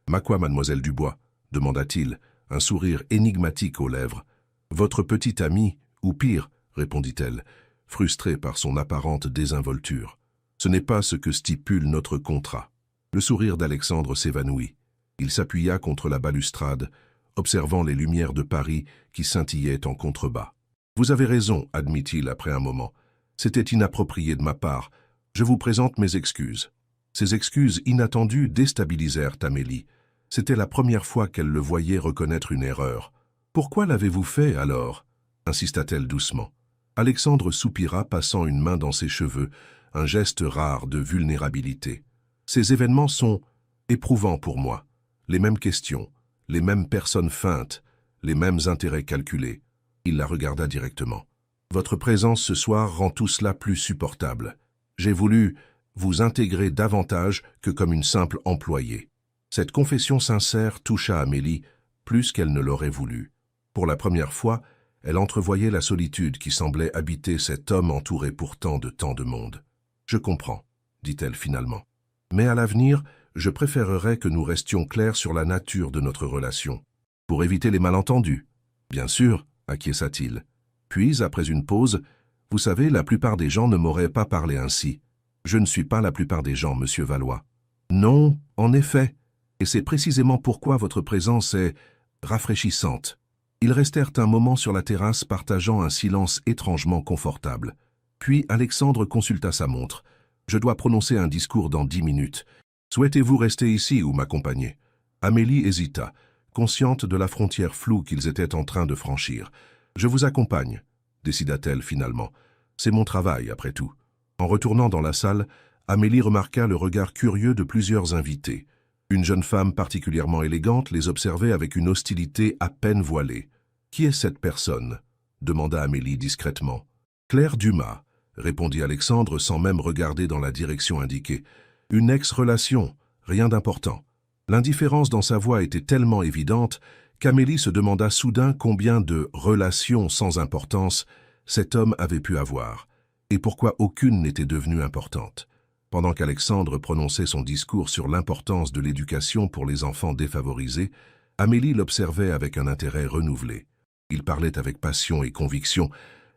Ma quoi, mademoiselle Dubois ?» demanda-t-il, un sourire énigmatique aux lèvres. « Votre petite amie, ou pire, » répondit-elle, frustrée par son apparente désinvolture. « Ce n'est pas ce que stipule notre contrat. » Le sourire d'Alexandre s'évanouit. Il s'appuya contre la balustrade, observant les lumières de Paris qui scintillaient en contrebas. « Vous avez raison, » admit-il après un moment. « C'était inapproprié de ma part. Je vous présente mes excuses. » Ces excuses inattendues déstabilisèrent Amélie. C'était la première fois qu'elle le voyait reconnaître une erreur. « Pourquoi l'avez-vous fait, alors ?» insista-t-elle doucement. Alexandre soupira, passant une main dans ses cheveux, un geste rare de vulnérabilité. « Ces événements sont éprouvants pour moi. Les mêmes questions, les mêmes personnes feintes, les mêmes intérêts calculés. » Il la regarda directement. « Votre présence ce soir rend tout cela plus supportable. J'ai voulu vous intégrer davantage que comme une simple employée. » Cette confession sincère toucha Amélie plus qu'elle ne l'aurait voulu. Pour la première fois, elle entrevoyait la solitude qui semblait habiter cet homme entouré pourtant de tant de monde. « Je comprends, » dit-elle finalement. « Mais à l'avenir, je préférerais que nous restions clairs sur la nature de notre relation. Pour éviter les malentendus. »« Bien sûr, » acquiesça-t-il. Puis, après une pause, « Vous savez, la plupart des gens ne m'auraient pas parlé ainsi. Je ne suis pas la plupart des gens, monsieur Valois. »« Non, en effet. Et c'est précisément pourquoi votre présence est rafraîchissante. » Ils restèrent un moment sur la terrasse partageant un silence étrangement confortable. Puis Alexandre consulta sa montre. « Je dois prononcer un discours dans 10 minutes. Souhaitez-vous rester ici ou m'accompagner ?» Amélie hésita, consciente de la frontière floue qu'ils étaient en train de franchir. « Je vous accompagne, » décida-t-elle finalement. « C'est mon travail, après tout. » En retournant dans la salle, Amélie remarqua le regard curieux de plusieurs invités. Une jeune femme particulièrement élégante les observait avec une hostilité à peine voilée. « Qui est cette personne ?» demanda Amélie discrètement. « Claire Dumas », répondit Alexandre sans même regarder dans la direction indiquée. « Une ex-relation, rien d'important. » L'indifférence dans sa voix était tellement évidente qu'Amélie se demanda soudain combien de relations sans importance cet homme avait pu avoir, et pourquoi aucune n'était devenue importante. Pendant qu'Alexandre prononçait son discours sur l'importance de l'éducation pour les enfants défavorisés, Amélie l'observait avec un intérêt renouvelé. Il parlait avec passion et conviction,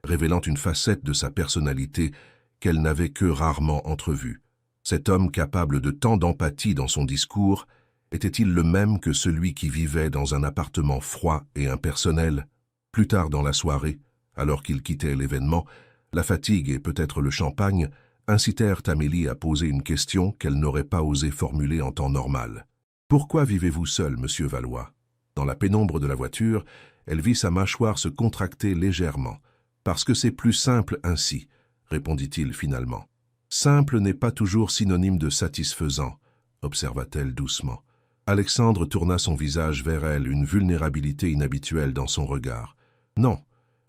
révélant une facette de sa personnalité qu'elle n'avait que rarement entrevue. Cet homme capable de tant d'empathie dans son discours, était-il le même que celui qui vivait dans un appartement froid et impersonnel? Plus tard dans la soirée, alors qu'il quittait l'événement, la fatigue et peut-être le champagne incitèrent Amélie à poser une question qu'elle n'aurait pas osé formuler en temps normal. « Pourquoi vivez-vous seul, monsieur Valois ?» Dans la pénombre de la voiture, elle vit sa mâchoire se contracter légèrement. « Parce que c'est plus simple ainsi, » répondit-il finalement. « Simple n'est pas toujours synonyme de satisfaisant, » observa-t-elle doucement. Alexandre tourna son visage vers elle, une vulnérabilité inhabituelle dans son regard. Non,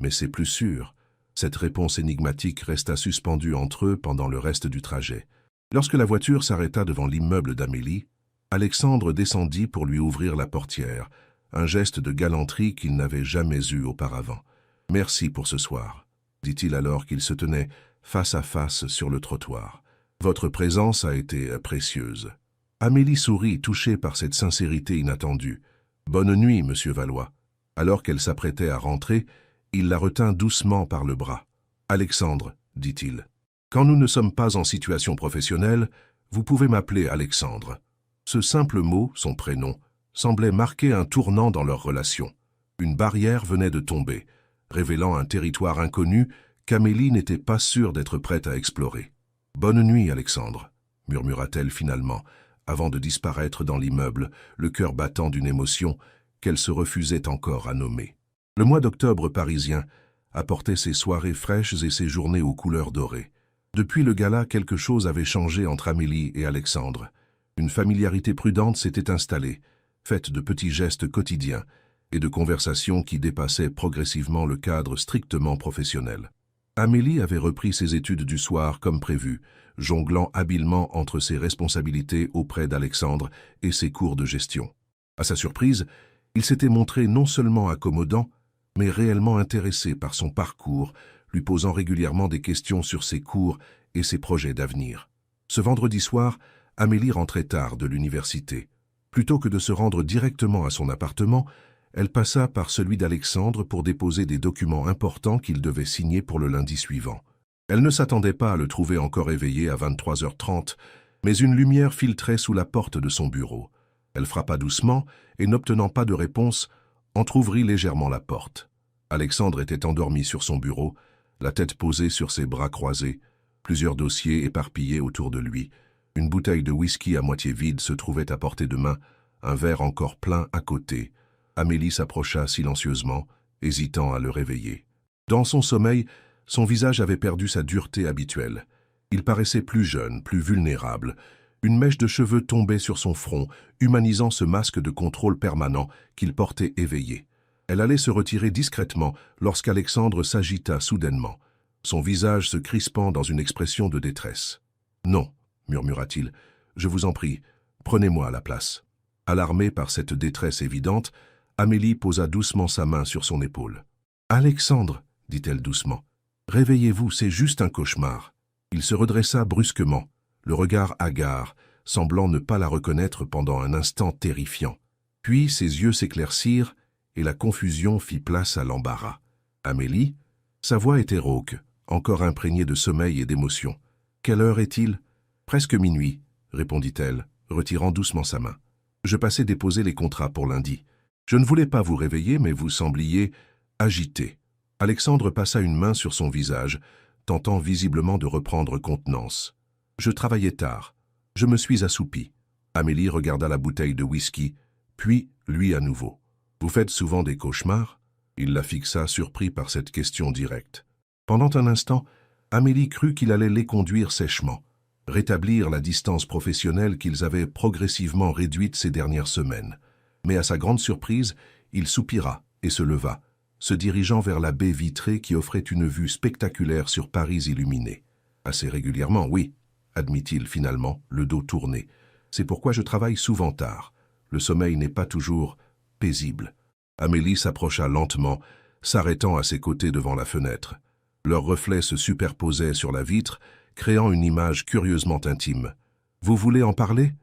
mais c'est plus sûr. Cette réponse énigmatique resta suspendue entre eux pendant le reste du trajet. Lorsque la voiture s'arrêta devant l'immeuble d'Amélie, Alexandre descendit pour lui ouvrir la portière, un geste de galanterie qu'il n'avait jamais eu auparavant. « Merci pour ce soir », dit-il alors qu'ils se tenaient face à face sur le trottoir. « Votre présence a été précieuse. » Amélie sourit, touchée par cette sincérité inattendue. « Bonne nuit, monsieur Valois. » Alors qu'elle s'apprêtait à rentrer, il la retint doucement par le bras. « Alexandre, dit-il, quand nous ne sommes pas en situation professionnelle, vous pouvez m'appeler Alexandre. » Ce simple mot, son prénom, semblait marquer un tournant dans leur relation. Une barrière venait de tomber, révélant un territoire inconnu qu'Amélie n'était pas sûre d'être prête à explorer. « Bonne nuit, Alexandre, » murmura-t-elle finalement, avant de disparaître dans l'immeuble, le cœur battant d'une émotion qu'elle se refusait encore à nommer. Le mois d'octobre parisien apportait ses soirées fraîches et ses journées aux couleurs dorées. Depuis le gala, quelque chose avait changé entre Amélie et Alexandre. Une familiarité prudente s'était installée, faite de petits gestes quotidiens et de conversations qui dépassaient progressivement le cadre strictement professionnel. Amélie avait repris ses études du soir comme prévu, jonglant habilement entre ses responsabilités auprès d'Alexandre et ses cours de gestion. À sa surprise, il s'était montré non seulement accommodant, mais réellement intéressé par son parcours, lui posant régulièrement des questions sur ses cours et ses projets d'avenir. Ce vendredi soir, Amélie rentrait tard de l'université. Plutôt que de se rendre directement à son appartement, elle passa par celui d'Alexandre pour déposer des documents importants qu'il devait signer pour le lundi suivant. Elle ne s'attendait pas à le trouver encore éveillé à 23h30, mais une lumière filtrait sous la porte de son bureau. Elle frappa doucement et, n'obtenant pas de réponse, entr'ouvrit légèrement la porte. Alexandre était endormi sur son bureau, la tête posée sur ses bras croisés, plusieurs dossiers éparpillés autour de lui. Une bouteille de whisky à moitié vide se trouvait à portée de main, un verre encore plein à côté. Amélie s'approcha silencieusement, hésitant à le réveiller. Dans son sommeil, son visage avait perdu sa dureté habituelle. Il paraissait plus jeune, plus vulnérable. Une mèche de cheveux tombait sur son front, humanisant ce masque de contrôle permanent qu'il portait éveillé. Elle allait se retirer discrètement lorsqu'Alexandre s'agita soudainement, son visage se crispant dans une expression de détresse. « Non », murmura-t-il, « je vous en prie, prenez-moi à la place. » Alarmée par cette détresse évidente, Amélie posa doucement sa main sur son épaule. « Alexandre, » dit-elle doucement, « réveillez-vous, c'est juste un cauchemar. » Il se redressa brusquement, le regard hagard, semblant ne pas la reconnaître pendant un instant terrifiant. Puis ses yeux s'éclaircirent et la confusion fit place à l'embarras. « Amélie ?» Sa voix était rauque, encore imprégnée de sommeil et d'émotion. « Quelle heure est-il ?»« Presque minuit, » répondit-elle, retirant doucement sa main. « Je passais déposer les contrats pour lundi. Je ne voulais pas vous réveiller, mais vous sembliez agité. » Alexandre passa une main sur son visage, tentant visiblement de reprendre contenance. « Je travaillais tard. Je me suis assoupi. » Amélie regarda la bouteille de whisky, puis lui à nouveau. « Vous faites souvent des cauchemars ?» Il la fixa, surpris par cette question directe. Pendant un instant, Amélie crut qu'il allait les conduire sèchement, rétablir la distance professionnelle qu'ils avaient progressivement réduite ces dernières semaines. Mais à sa grande surprise, il soupira et se leva, se dirigeant vers la baie vitrée qui offrait une vue spectaculaire sur Paris illuminé. « Assez régulièrement, oui, » admit-il finalement, le dos tourné. « C'est pourquoi je travaille souvent tard. Le sommeil n'est pas toujours paisible. » Amélie s'approcha lentement, s'arrêtant à ses côtés devant la fenêtre. Leurs reflets se superposaient sur la vitre, créant une image curieusement intime. « Vous voulez en parler ?»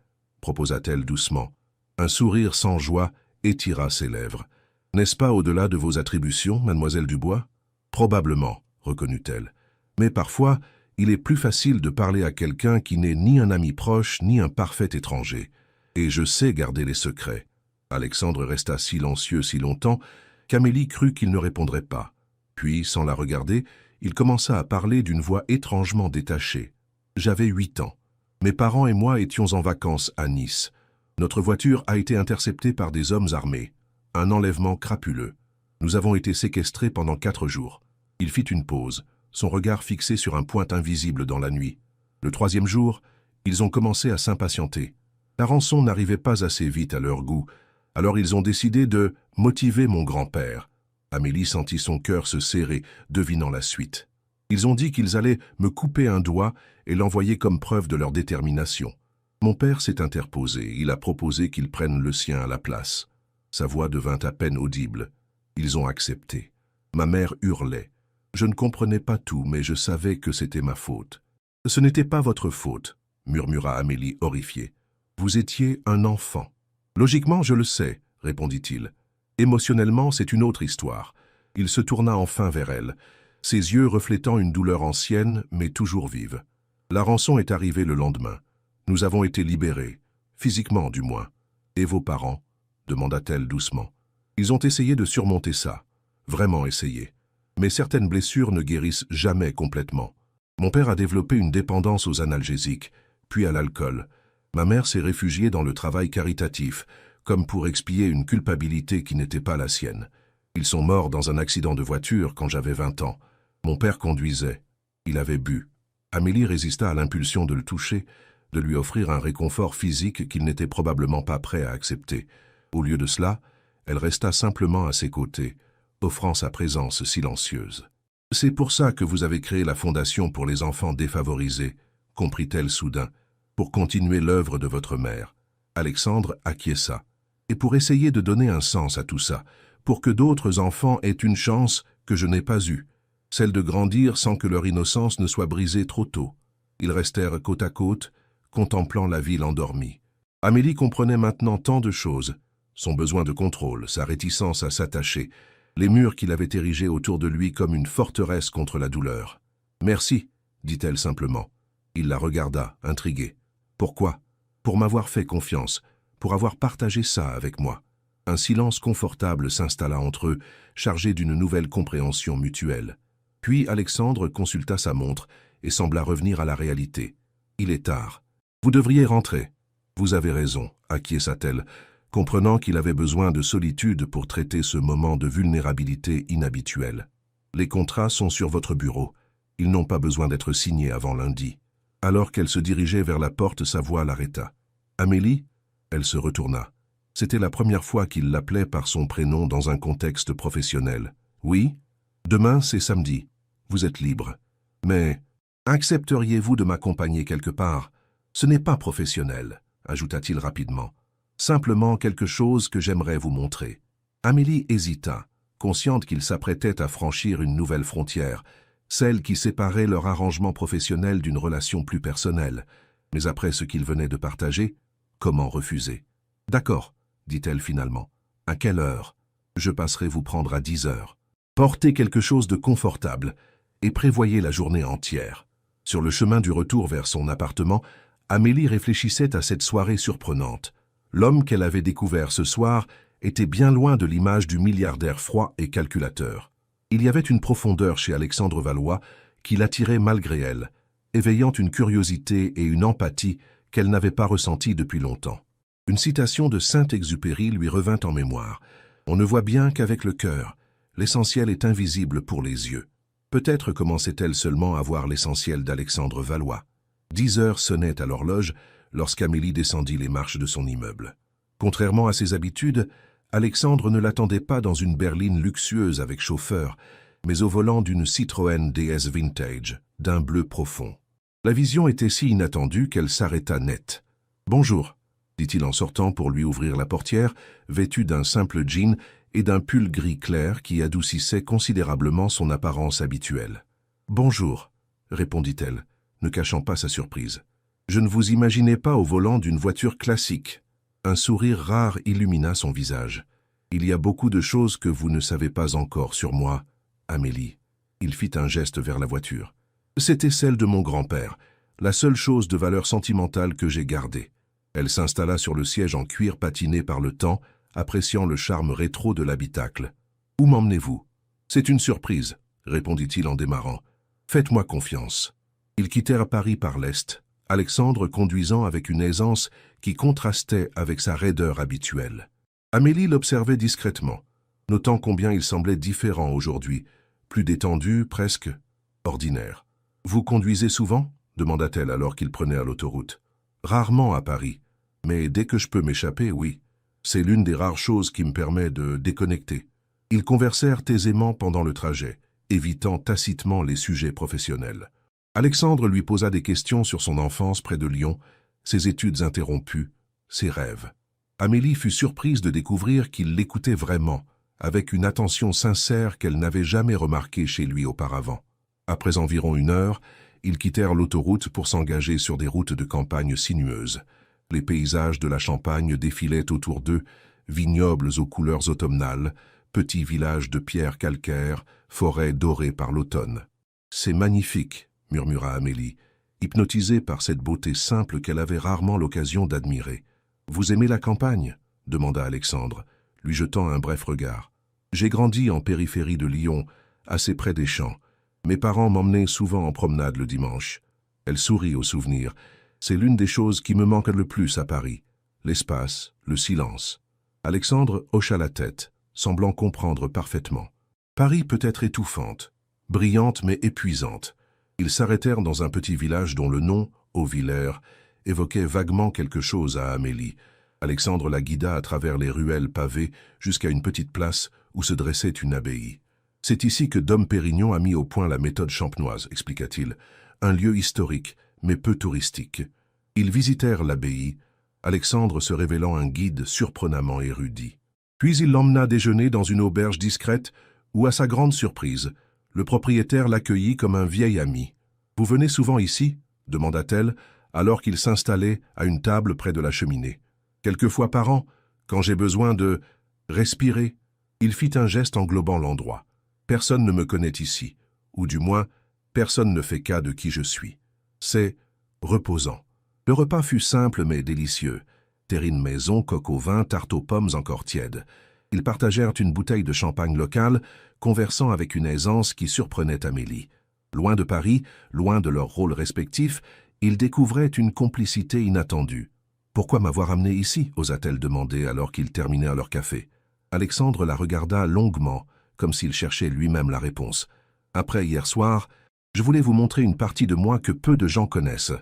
proposa-t-elle doucement. Un sourire sans joie étira ses lèvres. « N'est-ce pas au-delà de vos attributions, mademoiselle Dubois ?»« Probablement, » reconnut-elle. « Mais parfois, il est plus facile de parler à quelqu'un qui n'est ni un ami proche, ni un parfait étranger. Et je sais garder les secrets. » Alexandre resta silencieux si longtemps qu'Amélie crut qu'il ne répondrait pas. Puis, sans la regarder, il commença à parler d'une voix étrangement détachée. « J'avais 8 ans. Mes parents et moi étions en vacances à Nice. Notre voiture a été interceptée par des hommes armés. Un enlèvement crapuleux. Nous avons été séquestrés pendant 4 jours. » Il fit une pause, son regard fixé sur un point invisible dans la nuit. Le 3e jour, ils ont commencé à s'impatienter. La rançon n'arrivait pas assez vite à leur goût, alors ils ont décidé de motiver mon grand-père. Amélie sentit son cœur se serrer, devinant la suite. Ils ont dit qu'ils allaient me couper un doigt et l'envoyer comme preuve de leur détermination. Mon père s'est interposé, il a proposé qu'ils prennent le sien à la place. Sa voix devint à peine audible. Ils ont accepté. Ma mère hurlait. Je ne comprenais pas tout, mais je savais que c'était ma faute. « Ce n'était pas votre faute, » murmura Amélie horrifiée. « Vous étiez un enfant. »« Logiquement, je le sais, » répondit-il. Émotionnellement, c'est une autre histoire. Il se tourna enfin vers elle, ses yeux reflétant une douleur ancienne, mais toujours vive. La rançon est arrivée le lendemain. Nous avons été libérés, physiquement du moins. Et vos parents ? Demanda-t-elle doucement. Ils ont essayé de surmonter ça, vraiment essayé. Mais certaines blessures ne guérissent jamais complètement. Mon père a développé une dépendance aux analgésiques, puis à l'alcool. Ma mère s'est réfugiée dans le travail caritatif, comme pour expier une culpabilité qui n'était pas la sienne. Ils sont morts dans un accident de voiture quand j'avais 20 ans. Mon père conduisait. Il avait bu. Amélie résista à l'impulsion de le toucher, de lui offrir un réconfort physique qu'il n'était probablement pas prêt à accepter. Au lieu de cela, elle resta simplement à ses côtés, offrant sa présence silencieuse. « C'est pour ça que vous avez créé la Fondation pour les enfants défavorisés, » comprit-elle soudain, « pour continuer l'œuvre de votre mère. » Alexandre acquiesça. « Et pour essayer de donner un sens à tout ça, pour que d'autres enfants aient une chance que je n'ai pas eue, celle de grandir sans que leur innocence ne soit brisée trop tôt. » Ils restèrent côte à côte, contemplant la ville endormie. Amélie comprenait maintenant tant de choses, son besoin de contrôle, sa réticence à s'attacher, les murs qu'il avait érigés autour de lui comme une forteresse contre la douleur. « Merci, » dit-elle simplement. Il la regarda, intrigué. « Pourquoi ? Pour m'avoir fait confiance, pour avoir partagé ça avec moi. » Un silence confortable s'installa entre eux, chargé d'une nouvelle compréhension mutuelle. Puis Alexandre consulta sa montre et sembla revenir à la réalité. « Il est tard. Vous devriez rentrer. »« Vous avez raison, » acquiesça-t-elle, comprenant qu'il avait besoin de solitude pour traiter ce moment de vulnérabilité inhabituelle. « Les contrats sont sur votre bureau. Ils n'ont pas besoin d'être signés avant lundi. » Alors qu'elle se dirigeait vers la porte, sa voix l'arrêta. « Amélie ?» Elle se retourna. C'était la première fois qu'il l'appelait par son prénom dans un contexte professionnel. « Oui ? Demain, c'est samedi. Vous êtes libre. Mais accepteriez-vous de m'accompagner quelque part ? Ce n'est pas professionnel, » ajouta-t-il rapidement. « Simplement quelque chose que j'aimerais vous montrer. » Amélie hésita, consciente qu'il s'apprêtait à franchir une nouvelle frontière, celle qui séparait leur arrangement professionnel d'une relation plus personnelle. Mais après ce qu'ils venaient de partager, comment refuser ? « D'accord, » dit-elle finalement. « À quelle heure ? Je passerai vous prendre à 10 heures. Portez quelque chose de confortable et prévoyez la journée entière. » Sur le chemin du retour vers son appartement, Amélie réfléchissait à cette soirée surprenante. L'homme qu'elle avait découvert ce soir était bien loin de l'image du milliardaire froid et calculateur. Il y avait une profondeur chez Alexandre Valois qui l'attirait malgré elle, éveillant une curiosité et une empathie qu'elle n'avait pas ressenties depuis longtemps. Une citation de Saint-Exupéry lui revint en mémoire. « On ne voit bien qu'avec le cœur. L'essentiel est invisible pour les yeux. » Peut-être commençait-elle seulement à voir l'essentiel d'Alexandre Valois. 10 heures sonnaient à l'horloge lorsqu'Amélie descendit les marches de son immeuble. Contrairement à ses habitudes, Alexandre ne l'attendait pas dans une berline luxueuse avec chauffeur, mais au volant d'une Citroën DS Vintage, d'un bleu profond. La vision était si inattendue qu'elle s'arrêta net. « Bonjour », dit-il en sortant pour lui ouvrir la portière, vêtu d'un simple jean et d'un pull gris clair qui adoucissait considérablement son apparence habituelle. « Bonjour », répondit-elle, ne cachant pas sa surprise. « Je ne vous imaginais pas au volant d'une voiture classique. » Un sourire rare illumina son visage. « Il y a beaucoup de choses que vous ne savez pas encore sur moi, Amélie. » Il fit un geste vers la voiture. « C'était celle de mon grand-père, la seule chose de valeur sentimentale que j'ai gardée. » Elle s'installa sur le siège en cuir patiné par le temps, appréciant le charme rétro de l'habitacle. « Où m'emmenez-vous ?»« C'est une surprise, » répondit-il en démarrant. « Faites-moi confiance. » Ils quittèrent Paris par l'est, Alexandre conduisant avec une aisance qui contrastait avec sa raideur habituelle. Amélie l'observait discrètement, notant combien il semblait différent aujourd'hui, plus détendu, presque ordinaire. « Vous conduisez souvent ?» demanda-t-elle alors qu'il prenait à l'autoroute. « Rarement à Paris. Mais dès que je peux m'échapper, oui. C'est l'une des rares choses qui me permet de déconnecter. » Ils conversèrent aisément pendant le trajet, évitant tacitement les sujets professionnels. Alexandre lui posa des questions sur son enfance près de Lyon, ses études interrompues, ses rêves. Amélie fut surprise de découvrir qu'il l'écoutait vraiment, avec une attention sincère qu'elle n'avait jamais remarquée chez lui auparavant. Après environ 1 heure, ils quittèrent l'autoroute pour s'engager sur des routes de campagne sinueuses. Les paysages de la Champagne défilaient autour d'eux, vignobles aux couleurs automnales, petits villages de pierres calcaires, forêts dorées par l'automne. « C'est magnifique », murmura Amélie, hypnotisée par cette beauté simple qu'elle avait rarement l'occasion d'admirer. « Vous aimez la campagne ?» demanda Alexandre, lui jetant un bref regard. « J'ai grandi en périphérie de Lyon, assez près des champs. Mes parents m'emmenaient souvent en promenade le dimanche. » Elle sourit au souvenir. « C'est l'une des choses qui me manquent le plus à Paris. L'espace, le silence. » Alexandre hocha la tête, semblant comprendre parfaitement. Paris peut être étouffante, brillante mais épuisante. Ils s'arrêtèrent dans un petit village dont le nom, Auvillers, évoquait vaguement quelque chose à Amélie. Alexandre la guida à travers les ruelles pavées jusqu'à une petite place où se dressait une abbaye. « C'est ici que Dom Pérignon a mis au point la méthode champenoise, » expliqua-t-il, un lieu historique, mais peu touristique. Ils visitèrent l'abbaye, Alexandre se révélant un guide surprenamment érudit. Puis il l'emmena déjeuner dans une auberge discrète où, à sa grande surprise, le propriétaire l'accueillit comme un vieil ami. « Vous venez souvent ici ?» demanda-t-elle, alors qu'il s'installait à une table près de la cheminée. « Quelques fois par an, quand j'ai besoin de respirer. » Il fit un geste englobant l'endroit. « Personne ne me connaît ici, ou du moins, personne ne fait cas de qui je suis. C'est reposant. » Le repas fut simple mais délicieux. Terrine maison, coq au vin, tarte aux pommes encore tiède. Ils partagèrent une bouteille de champagne local, conversant avec une aisance qui surprenait Amélie. Loin de Paris, loin de leurs rôles respectifs, ils découvraient une complicité inattendue. « Pourquoi m'avoir amené ici ?» osa-t-elle demander alors qu'ils terminèrent leur café. Alexandre la regarda longuement, comme s'il cherchait lui-même la réponse. « Après hier soir, je voulais vous montrer une partie de moi que peu de gens connaissent.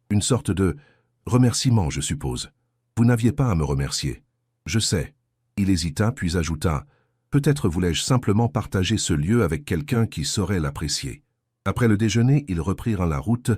Une sorte de remerciement, je suppose. Vous n'aviez pas à me remercier. Je sais. » Il hésita, puis ajouta « Peut-être voulais-je simplement partager ce lieu avec quelqu'un qui saurait l'apprécier. » Après le déjeuner, ils reprirent la route,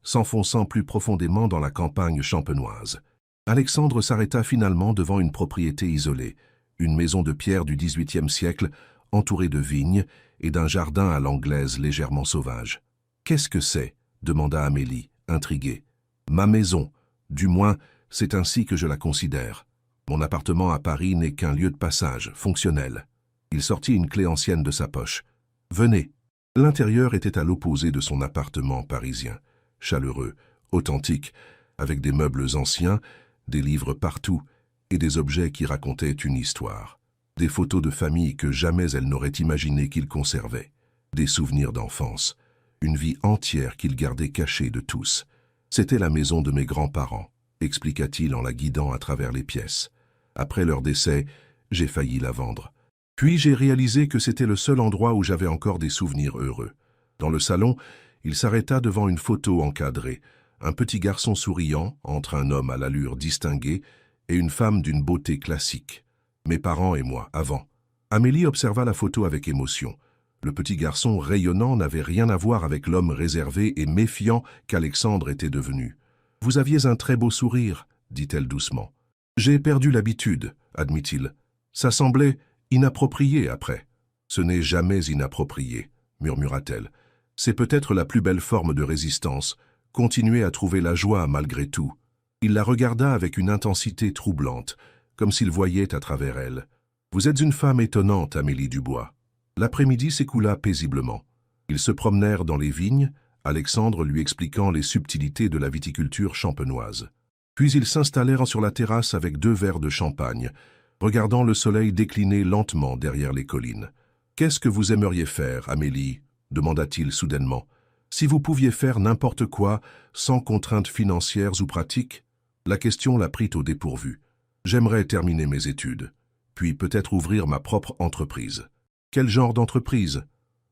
s'enfonçant plus profondément dans la campagne champenoise. Alexandre s'arrêta finalement devant une propriété isolée, une maison de pierre du XVIIIe siècle, entourée de vignes et d'un jardin à l'anglaise légèrement sauvage. « Qu'est-ce que c'est ?» demanda Amélie, intriguée. « Ma maison. Du moins, c'est ainsi que je la considère. Mon appartement à Paris n'est qu'un lieu de passage, fonctionnel. » Il sortit une clé ancienne de sa poche. « Venez. » L'intérieur était à l'opposé de son appartement parisien, chaleureux, authentique, avec des meubles anciens, des livres partout et des objets qui racontaient une histoire. Des photos de famille que jamais elle n'aurait imaginé qu'il conservait. Des souvenirs d'enfance. Une vie entière qu'il gardait cachée de tous. « C'était la maison de mes grands-parents », expliqua-t-il en la guidant à travers les pièces. « Après leur décès, j'ai failli la vendre. Puis j'ai réalisé que c'était le seul endroit où j'avais encore des souvenirs heureux. » Dans le salon, il s'arrêta devant une photo encadrée, un petit garçon souriant entre un homme à l'allure distinguée et une femme d'une beauté classique. Mes parents et moi, avant. Amélie observa la photo avec émotion. Le petit garçon rayonnant n'avait rien à voir avec l'homme réservé et méfiant qu'Alexandre était devenu. « Vous aviez un très beau sourire, » dit-elle doucement. « J'ai perdu l'habitude, » admit-il. « Ça semblait inapproprié après. »« Ce n'est jamais inapproprié, » murmura-t-elle. « C'est peut-être la plus belle forme de résistance, continuer à trouver la joie malgré tout. » Il la regarda avec une intensité troublante, comme s'il voyait à travers elle. « Vous êtes une femme étonnante, Amélie Dubois. » L'après-midi s'écoula paisiblement. Ils se promenèrent dans les vignes, Alexandre lui expliquant les subtilités de la viticulture champenoise. Puis ils s'installèrent sur la terrasse avec 2 verres de champagne, regardant le soleil décliner lentement derrière les collines. « Qu'est-ce que vous aimeriez faire, Amélie ?» demanda-t-il soudainement. « Si vous pouviez faire n'importe quoi, sans contraintes financières ou pratiques ?» La question la prit au dépourvu. « J'aimerais terminer mes études, puis peut-être ouvrir ma propre entreprise. »« Quel genre d'entreprise ?»«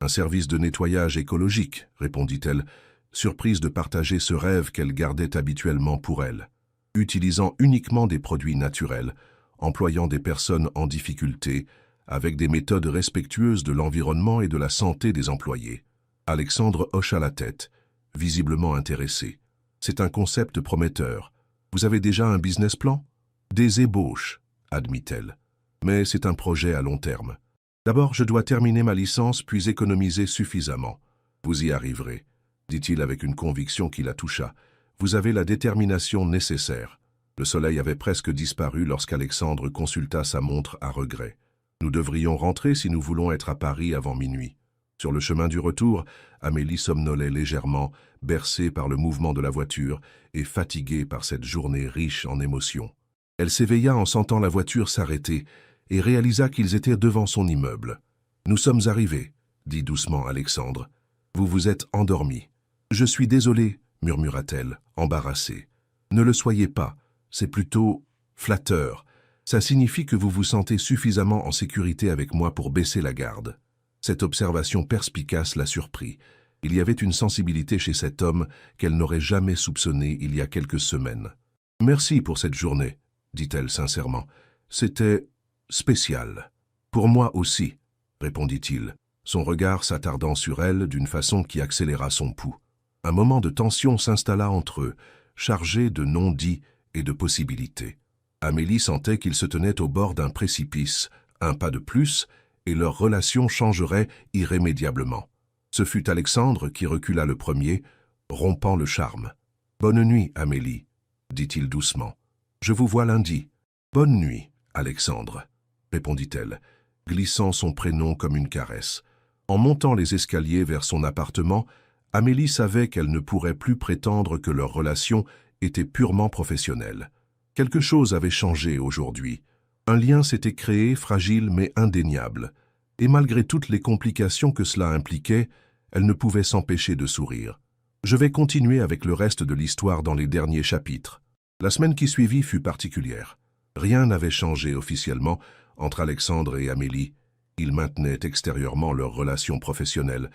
Un service de nettoyage écologique, » répondit-elle, surprise de partager ce rêve qu'elle gardait habituellement pour elle. utilisant uniquement des produits naturels, employant des personnes en difficulté, avec des méthodes respectueuses de l'environnement et de la santé des employés. Alexandre hocha la tête, visiblement intéressé. C'est un concept prometteur. Vous avez déjà un business plan? Des ébauches, admit-elle. Mais c'est un projet à long terme. D'abord, je dois terminer ma licence puis économiser suffisamment. Vous y arriverez, dit-il avec une conviction qui la toucha. Vous avez la détermination nécessaire. Le soleil avait presque disparu lorsqu'Alexandre consulta sa montre à regret. Nous devrions rentrer si nous voulons être à Paris avant minuit. Sur le chemin du retour, Amélie somnolait légèrement, bercée par le mouvement de la voiture et fatiguée par cette journée riche en émotions. Elle s'éveilla en sentant la voiture s'arrêter et réalisa qu'ils étaient devant son immeuble. « Nous sommes arrivés », dit doucement Alexandre. « Vous vous êtes endormi. »« Je suis désolée », murmura-t-elle, embarrassée. « Ne le soyez pas, c'est plutôt flatteur. Ça signifie que vous vous sentez suffisamment en sécurité avec moi pour baisser la garde. » Cette observation perspicace la surprit. Il y avait une sensibilité chez cet homme qu'elle n'aurait jamais soupçonnée il y a quelques semaines. « Merci pour cette journée, » dit-elle sincèrement. « C'était spécial. »« Pour moi aussi, » répondit-il, son regard s'attardant sur elle d'une façon qui accéléra son pouls. Un moment de tension s'installa entre eux, chargé de non-dits et de possibilités. Amélie sentait qu'ils se tenaient au bord d'un précipice, un pas de plus, et leur relation changerait irrémédiablement. Ce fut Alexandre qui recula le premier, rompant le charme. « Bonne nuit, Amélie, » dit-il doucement. « Je vous vois lundi. »« Bonne nuit, Alexandre, » répondit-elle, glissant son prénom comme une caresse. En montant les escaliers vers son appartement, Amélie savait qu'elle ne pourrait plus prétendre que leur relation était purement professionnelle. Quelque chose avait changé aujourd'hui. Un lien s'était créé, fragile mais indéniable. Et malgré toutes les complications que cela impliquait, elle ne pouvait s'empêcher de sourire. Je vais continuer avec le reste de l'histoire dans les derniers chapitres. La semaine qui suivit fut particulière. Rien n'avait changé officiellement entre Alexandre et Amélie. Ils maintenaient extérieurement leur relation professionnelle,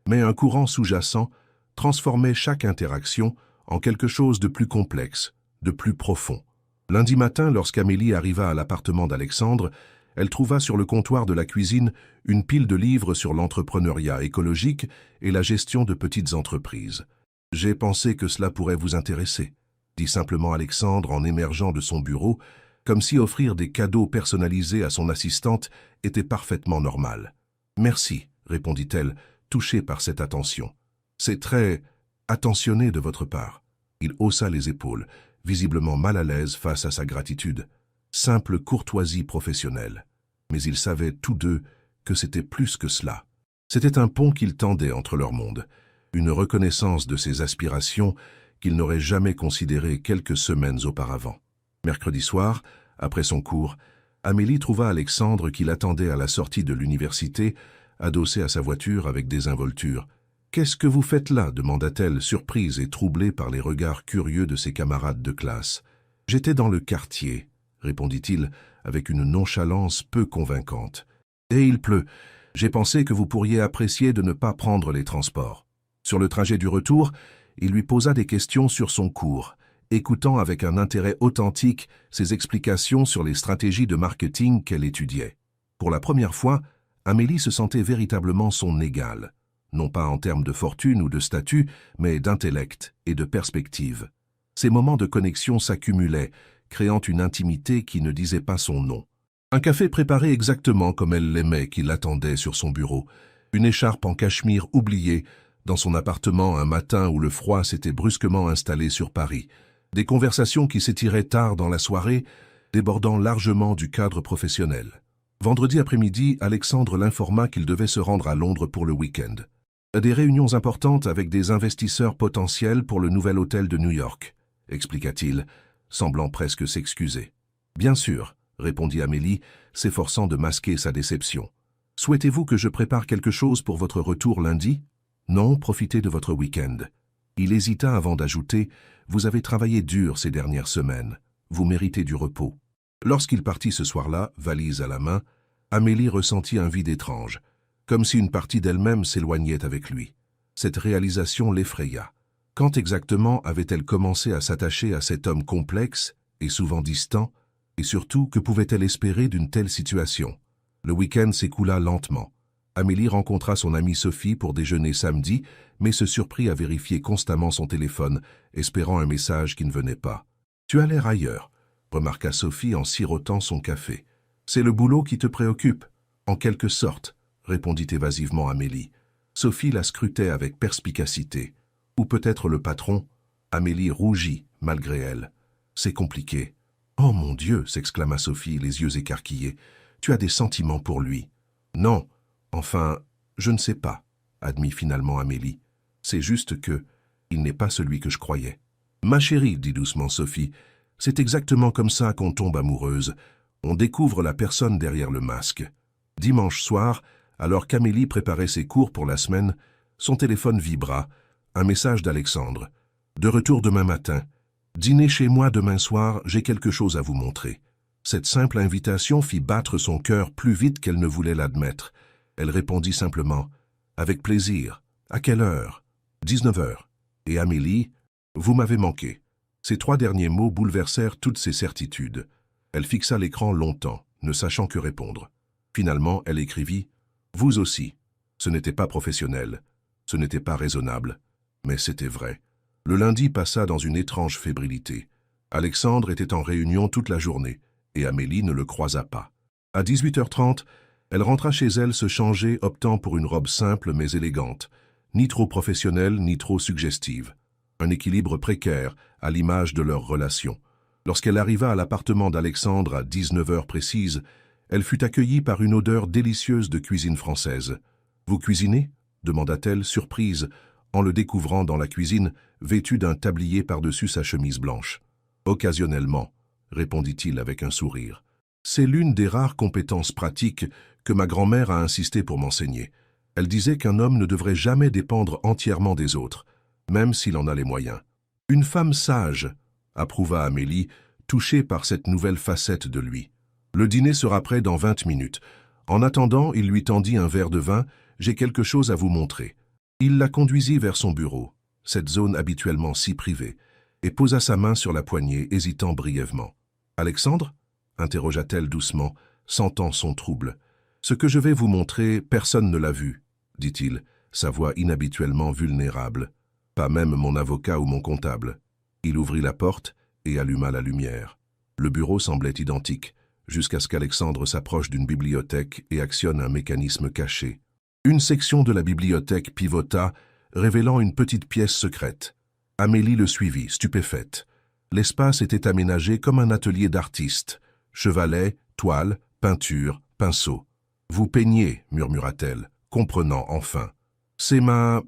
mais un courant sous-jacent transformait chaque interaction en quelque chose de plus complexe, de plus profond. Lundi matin, lorsqu'Amélie arriva à l'appartement d'Alexandre, elle trouva sur le comptoir de la cuisine une pile de livres sur l'entrepreneuriat écologique et la gestion de petites entreprises. « J'ai pensé que cela pourrait vous intéresser », dit simplement Alexandre en émergeant de son bureau, comme si offrir des cadeaux personnalisés à son assistante était parfaitement normal. « Merci », répondit-elle, touchée par cette attention. « C'est très attentionné de votre part. » Il haussa les épaules, visiblement mal à l'aise face à sa gratitude. Simple courtoisie professionnelle. Mais ils savaient tous deux que c'était plus que cela. C'était un pont qu'ils tendaient entre leurs mondes, une reconnaissance de ses aspirations qu'ils n'auraient jamais considérées quelques semaines auparavant. Mercredi soir, après son cours, Amélie trouva Alexandre qui l'attendait à la sortie de l'université, adossé à sa voiture avec désinvolture. « Qu'est-ce que vous faites là » demanda-t-elle, surprise et troublée par les regards curieux de ses camarades de classe. « J'étais dans le quartier », répondit-il avec une nonchalance peu convaincante. « Et il pleut. J'ai pensé que vous pourriez apprécier de ne pas prendre les transports. » Sur le trajet du retour, il lui posa des questions sur son cours, écoutant avec un intérêt authentique ses explications sur les stratégies de marketing qu'elle étudiait. Pour la première fois, Amélie se sentait véritablement son égale, non pas en termes de fortune ou de statut, mais d'intellect et de perspective. Ces moments de connexion s'accumulaient, créant une intimité qui ne disait pas son nom. Un café préparé exactement comme elle l'aimait qui l'attendait sur son bureau, une écharpe en cachemire oubliée dans son appartement un matin où le froid s'était brusquement installé sur Paris, des conversations qui s'étiraient tard dans la soirée, débordant largement du cadre professionnel. Vendredi après-midi, Alexandre l'informa qu'il devait se rendre à Londres pour le week-end. Des réunions importantes avec des investisseurs potentiels pour le nouvel hôtel de New York, expliqua-t-il, semblant presque s'excuser. « Bien sûr », répondit Amélie, s'efforçant de masquer sa déception. « Souhaitez-vous que je prépare quelque chose pour votre retour lundi ? » « Non, profitez de votre week-end. » Il hésita avant d'ajouter « Vous avez travaillé dur ces dernières semaines. Vous méritez du repos. » Lorsqu'il partit ce soir-là, valise à la main, Amélie ressentit un vide étrange, comme si une partie d'elle-même s'éloignait avec lui. Cette réalisation l'effraya. Quand exactement avait-elle commencé à s'attacher à cet homme complexe et souvent distant, et surtout, que pouvait-elle espérer d'une telle situation? Le week-end s'écoula lentement. Amélie rencontra son amie Sophie pour déjeuner samedi, mais se surprit à vérifier constamment son téléphone, espérant un message qui ne venait pas. « Tu as l'air ailleurs », remarqua Sophie en sirotant son café. « C'est le boulot qui te préoccupe ?»« En quelque sorte », répondit évasivement Amélie. Sophie la scrutait avec perspicacité. « Ou peut-être le patron ?» Amélie rougit, malgré elle. « C'est compliqué. »« Oh mon Dieu !» s'exclama Sophie, les yeux écarquillés. « Tu as des sentiments pour lui ?»« Non. Enfin, je ne sais pas, » admit finalement Amélie. « C'est juste que il n'est pas celui que je croyais. »« Ma chérie, » dit doucement Sophie, « c'est exactement comme ça qu'on tombe amoureuse. On découvre la personne derrière le masque. » Dimanche soir, alors qu'Amélie préparait ses cours pour la semaine, son téléphone vibra. Un message d'Alexandre. « De retour demain matin. Dînez chez moi demain soir, j'ai quelque chose à vous montrer. » Cette simple invitation fit battre son cœur plus vite qu'elle ne voulait l'admettre. Elle répondit simplement « Avec plaisir. À quelle heure ?»« 19 heures. » Et Amélie « Vous m'avez manqué. » Ces 3 derniers mots bouleversèrent toutes ses certitudes. Elle fixa l'écran longtemps, ne sachant que répondre. Finalement, elle écrivit « Vous aussi. » Ce n'était pas professionnel, ce n'était pas raisonnable, mais c'était vrai. Le lundi passa dans une étrange fébrilité. Alexandre était en réunion toute la journée, et Amélie ne le croisa pas. À 18h30, elle rentra chez elle se changer, optant pour une robe simple mais élégante, ni trop professionnelle ni trop suggestive. Un équilibre précaire, à l'image de leur relation. Lorsqu'elle arriva à l'appartement d'Alexandre à 19h précise, elle fut accueillie par une odeur délicieuse de cuisine française. « Vous cuisinez ?» demanda-t-elle, surprise, en le découvrant dans la cuisine, vêtu d'un tablier par-dessus sa chemise blanche. « Occasionnellement, » répondit-il avec un sourire. « C'est l'une des rares compétences pratiques que ma grand-mère a insisté pour m'enseigner. Elle disait qu'un homme ne devrait jamais dépendre entièrement des autres, même s'il en a les moyens. »« Une femme sage », approuva Amélie, touchée par cette nouvelle facette de lui. « Le dîner sera prêt dans 20 minutes. En attendant, il lui tendit un verre de vin. « J'ai quelque chose à vous montrer. » Il la conduisit vers son bureau, cette zone habituellement si privée, et posa sa main sur la poignée, hésitant brièvement. « Alexandre » interrogea-t-elle doucement, sentant son trouble. « Ce que je vais vous montrer, personne ne l'a vu, » dit-il, sa voix inhabituellement vulnérable. « Pas même mon avocat ou mon comptable. » Il ouvrit la porte et alluma la lumière. Le bureau semblait identique, jusqu'à ce qu'Alexandre s'approche d'une bibliothèque et actionne un mécanisme caché. Une section de la bibliothèque pivota, révélant une petite pièce secrète. Amélie le suivit, stupéfaite. L'espace était aménagé comme un atelier d'artiste. Chevalet, toile, peinture, pinceau. « Vous peignez, » murmura-t-elle, comprenant enfin. « C'est ma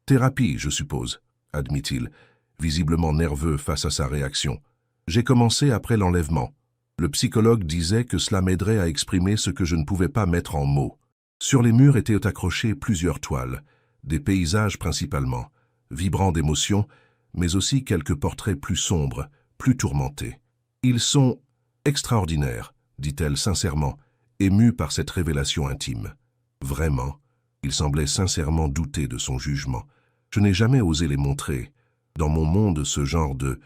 thérapie, je suppose, » admit-il, visiblement nerveux face à sa réaction. « J'ai commencé après l'enlèvement. Le psychologue disait que cela m'aiderait à exprimer ce que je ne pouvais pas mettre en mots. » Sur les murs étaient accrochées plusieurs toiles, des paysages principalement, vibrants d'émotions, mais aussi quelques portraits plus sombres, plus tourmentés. « Ils sont extraordinaires, » dit-elle sincèrement, émue par cette révélation intime. Vraiment, il semblait sincèrement douter de son jugement. « Je n'ai jamais osé les montrer. Dans mon monde, ce genre de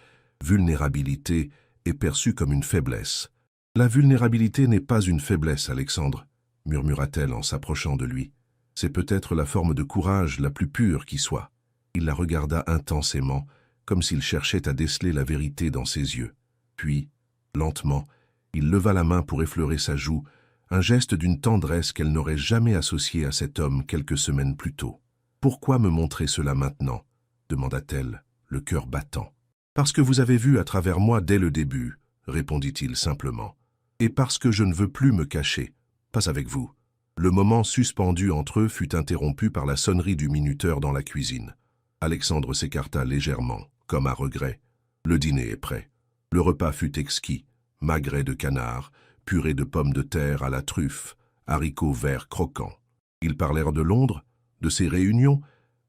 vulnérabilité est perçu comme une faiblesse. »« La vulnérabilité n'est pas une faiblesse, Alexandre, » murmura-t-elle en s'approchant de lui. « C'est peut-être la forme de courage la plus pure qui soit. » Il la regarda intensément, comme s'il cherchait à déceler la vérité dans ses yeux. Puis, lentement, il leva la main pour effleurer sa joue, un geste d'une tendresse qu'elle n'aurait jamais associé à cet homme quelques semaines plus tôt. « Pourquoi me montrer cela maintenant ?» demanda-t-elle, le cœur battant. « Parce que vous avez vu à travers moi dès le début, » répondit-il simplement. « Et parce que je ne veux plus me cacher. Pas avec vous. » Le moment suspendu entre eux fut interrompu par la sonnerie du minuteur dans la cuisine. Alexandre s'écarta légèrement, comme à regret. Le dîner est prêt. Le repas fut exquis. Magret de canard, purée de pommes de terre à la truffe, haricots verts croquants. Ils parlèrent de Londres, de ses réunions,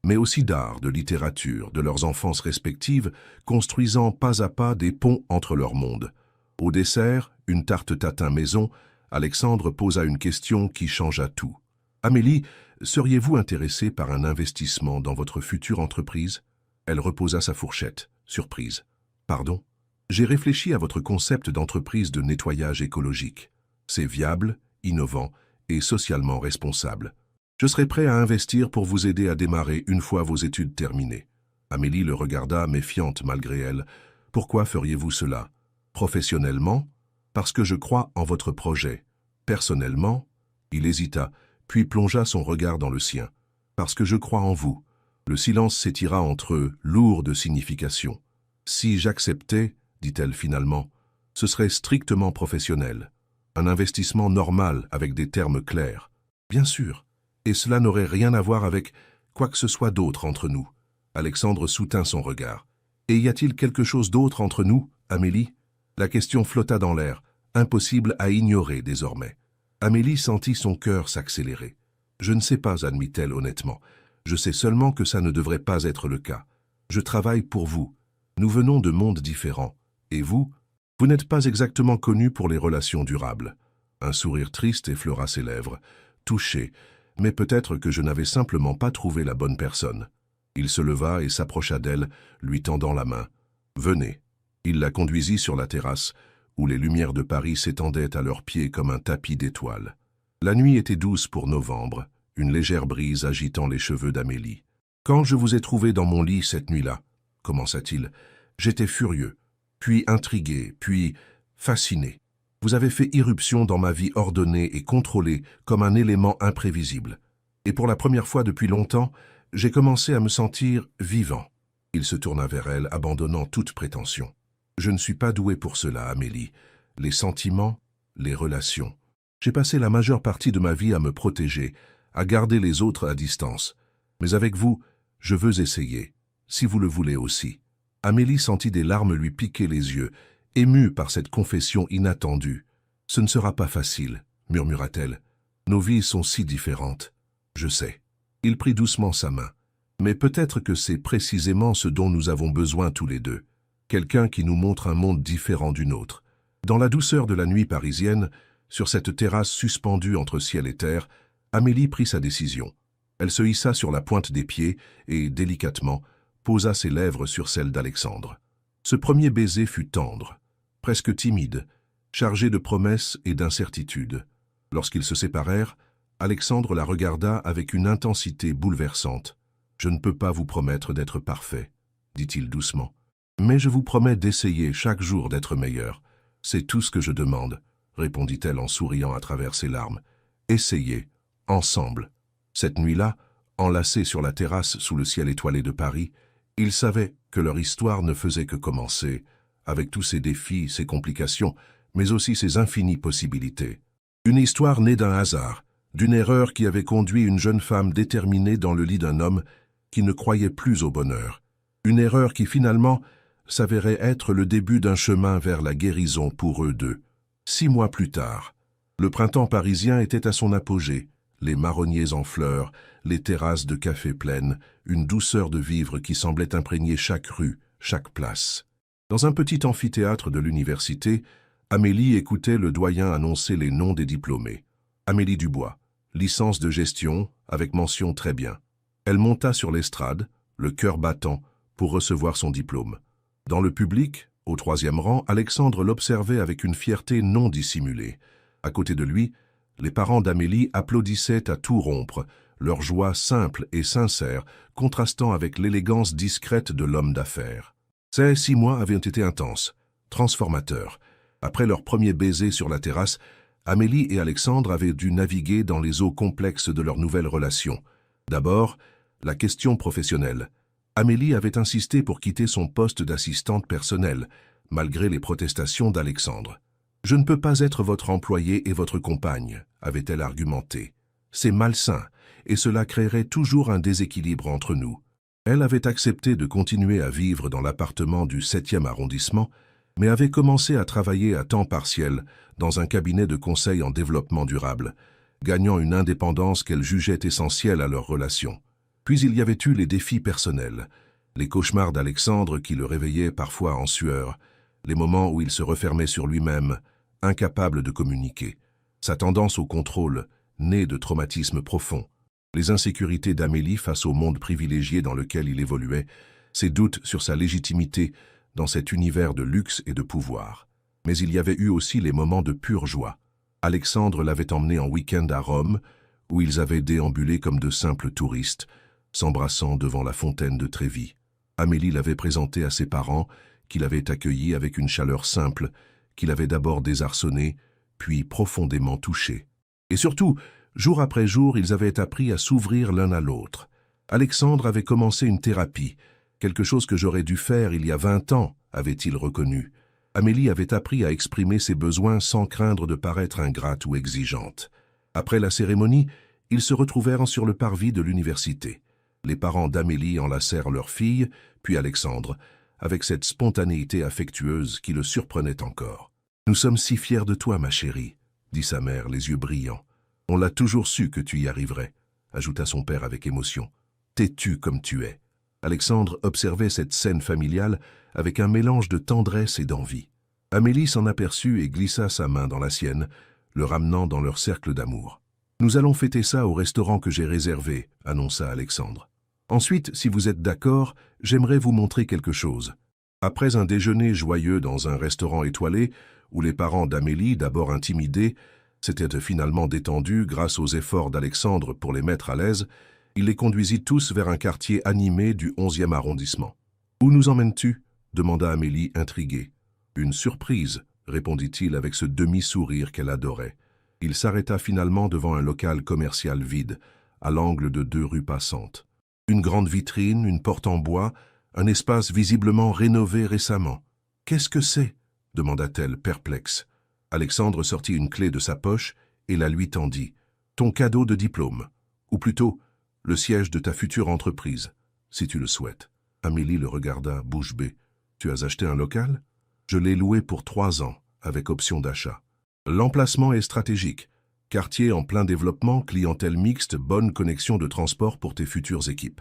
mais aussi d'art, de littérature, de leurs enfances respectives, construisant pas à pas des ponts entre leurs mondes. Au dessert, une tarte tatin maison, Alexandre posa une question qui changea tout. « Amélie, seriez-vous intéressée par un investissement dans votre future entreprise ?» Elle reposa sa fourchette, surprise. Pardon? J'ai réfléchi à votre concept d'entreprise de nettoyage écologique. C'est viable, innovant et socialement responsable. Je serai prêt à investir pour vous aider à démarrer une fois vos études terminées. Amélie le regarda, méfiante malgré elle. Pourquoi feriez-vous cela? Professionnellement? Parce que je crois en votre projet. Personnellement? Il hésita, puis plongea son regard dans le sien. Parce que je crois en vous. Le silence s'étira entre eux, lourd de signification. Si j'acceptais, dit-elle finalement, ce serait strictement professionnel. Un investissement normal avec des termes clairs. Bien sûr. Et cela n'aurait rien à voir avec quoi que ce soit d'autre entre nous. Alexandre soutint son regard. Et y a-t-il quelque chose d'autre entre nous, Amélie? La question flotta dans l'air, impossible à ignorer désormais. Amélie sentit son cœur s'accélérer. Je ne sais pas, admit-elle honnêtement. Je sais seulement que ça ne devrait pas être le cas. Je travaille pour vous. Nous venons de mondes différents. Et vous? Vous n'êtes pas exactement connu pour les relations durables. Un sourire triste effleura ses lèvres, touché, mais peut-être que je n'avais simplement pas trouvé la bonne personne. Il se leva et s'approcha d'elle, lui tendant la main. « Venez ». Il la conduisit sur la terrasse, où les lumières de Paris s'étendaient à leurs pieds comme un tapis d'étoiles. La nuit était douce pour novembre, une légère brise agitant les cheveux d'Amélie. « Quand je vous ai trouvé dans mon lit cette nuit-là, » commença-t-il, « j'étais furieux, puis intrigué, puis fasciné. Vous avez fait irruption dans ma vie ordonnée et contrôlée comme un élément imprévisible. Et pour la première fois depuis longtemps, j'ai commencé à me sentir vivant. » Il se tourna vers elle, abandonnant toute prétention. « Je ne suis pas doué pour cela, Amélie. Les sentiments, les relations. J'ai passé la majeure partie de ma vie à me protéger, à garder les autres à distance. Mais avec vous, je veux essayer, si vous le voulez aussi. » Amélie sentit des larmes lui piquer les yeux, émue par cette confession inattendue. « Ce ne sera pas facile, » murmura-t-elle. « Nos vies sont si différentes. Je sais. » Il prit doucement sa main. « Mais peut-être que c'est précisément ce dont nous avons besoin tous les deux. Quelqu'un qui nous montre un monde différent du nôtre. » Dans la douceur de la nuit parisienne, sur cette terrasse suspendue entre ciel et terre, Amélie prit sa décision. Elle se hissa sur la pointe des pieds et, délicatement, posa ses lèvres sur celles d'Alexandre. Ce premier baiser fut tendre, presque timide, chargé de promesses et d'incertitudes. Lorsqu'ils se séparèrent, Alexandre la regarda avec une intensité bouleversante. « Je ne peux pas vous promettre d'être parfait, » dit-il doucement. « Mais je vous promets d'essayer chaque jour d'être meilleur. C'est tout ce que je demande, » répondit-elle en souriant à travers ses larmes. « Essayez, ensemble. » Cette nuit-là, enlacés sur la terrasse sous le ciel étoilé de Paris, ils savaient que leur histoire ne faisait que commencer, avec tous ses défis, ses complications, mais aussi ses infinies possibilités. Une histoire née d'un hasard, d'une erreur qui avait conduit une jeune femme déterminée dans le lit d'un homme qui ne croyait plus au bonheur. Une erreur qui finalement s'avérait être le début d'un chemin vers la guérison pour eux deux. 6 mois plus tard, le printemps parisien était à son apogée, les marronniers en fleurs, les terrasses de café pleines, une douceur de vivre qui semblait imprégner chaque rue, chaque place. Dans un petit amphithéâtre de l'université, Amélie écoutait le doyen annoncer les noms des diplômés. Amélie Dubois, licence de gestion, avec mention très bien. Elle monta sur l'estrade, le cœur battant, pour recevoir son diplôme. Dans le public, au 3e rang, Alexandre l'observait avec une fierté non dissimulée. À côté de lui, les parents d'Amélie applaudissaient à tout rompre, leur joie simple et sincère contrastant avec l'élégance discrète de l'homme d'affaires. Ces 6 mois avaient été intenses, transformateurs. Après leur premier baiser sur la terrasse, Amélie et Alexandre avaient dû naviguer dans les eaux complexes de leur nouvelle relation. D'abord, la question professionnelle. Amélie avait insisté pour quitter son poste d'assistante personnelle, malgré les protestations d'Alexandre. « Je ne peux pas être votre employée et votre compagne », avait-elle argumenté. « C'est malsain, et cela créerait toujours un déséquilibre entre nous. » Elle avait accepté de continuer à vivre dans l'appartement du 7e arrondissement, mais avait commencé à travailler à temps partiel dans un cabinet de conseil en développement durable, gagnant une indépendance qu'elle jugeait essentielle à leur relation. Puis il y avait eu les défis personnels, les cauchemars d'Alexandre qui le réveillaient parfois en sueur, les moments où il se refermait sur lui-même, incapable de communiquer, sa tendance au contrôle, née de traumatismes profonds, les insécurités d'Amélie face au monde privilégié dans lequel il évoluait, ses doutes sur sa légitimité dans cet univers de luxe et de pouvoir. Mais il y avait eu aussi les moments de pure joie. Alexandre l'avait emmené en week-end à Rome, où ils avaient déambulé comme de simples touristes, s'embrassant devant la fontaine de Trévi. Amélie l'avait présenté à ses parents, qui l'avaient accueilli avec une chaleur simple, qui l'avait d'abord désarçonné, puis profondément touché. Et surtout, jour après jour, ils avaient appris à s'ouvrir l'un à l'autre. Alexandre avait commencé une thérapie, quelque chose que j'aurais dû faire il y a 20 ans, avait-il reconnu. Amélie avait appris à exprimer ses besoins sans craindre de paraître ingrate ou exigeante. Après la cérémonie, ils se retrouvèrent sur le parvis de l'université. Les parents d'Amélie enlacèrent leur fille, puis Alexandre, avec cette spontanéité affectueuse qui le surprenait encore. « Nous sommes si fiers de toi, ma chérie, » dit sa mère, les yeux brillants. « On l'a toujours su que tu y arriverais, » ajouta son père avec émotion. « Têtu comme tu es. » Alexandre observait cette scène familiale avec un mélange de tendresse et d'envie. Amélie s'en aperçut et glissa sa main dans la sienne, le ramenant dans leur cercle d'amour. « Nous allons fêter ça au restaurant que j'ai réservé, » annonça Alexandre. « Ensuite, si vous êtes d'accord, j'aimerais vous montrer quelque chose. » Après un déjeuner joyeux dans un restaurant étoilé, où les parents d'Amélie, d'abord intimidés, s'étaient finalement détendus grâce aux efforts d'Alexandre pour les mettre à l'aise, il les conduisit tous vers un quartier animé du 11e arrondissement. « Où nous emmènes-tu » demanda Amélie intriguée. « Une surprise » répondit-il avec ce demi-sourire qu'elle adorait. Il s'arrêta finalement devant un local commercial vide, à l'angle de 2 rues passantes. Une grande vitrine, une porte en bois, un espace visiblement rénové récemment. « Qu'est-ce que c'est » demanda-t-elle, perplexe. Alexandre sortit une clé de sa poche et la lui tendit. « Ton cadeau de diplôme. Ou plutôt, le siège de ta future entreprise, si tu le souhaites. » Amélie le regarda, bouche bée. « Tu as acheté un local ?»« Je l'ai loué pour 3 ans, avec option d'achat. L'emplacement est stratégique. Quartier en plein développement, clientèle mixte, bonne connexion de transport pour tes futures équipes. »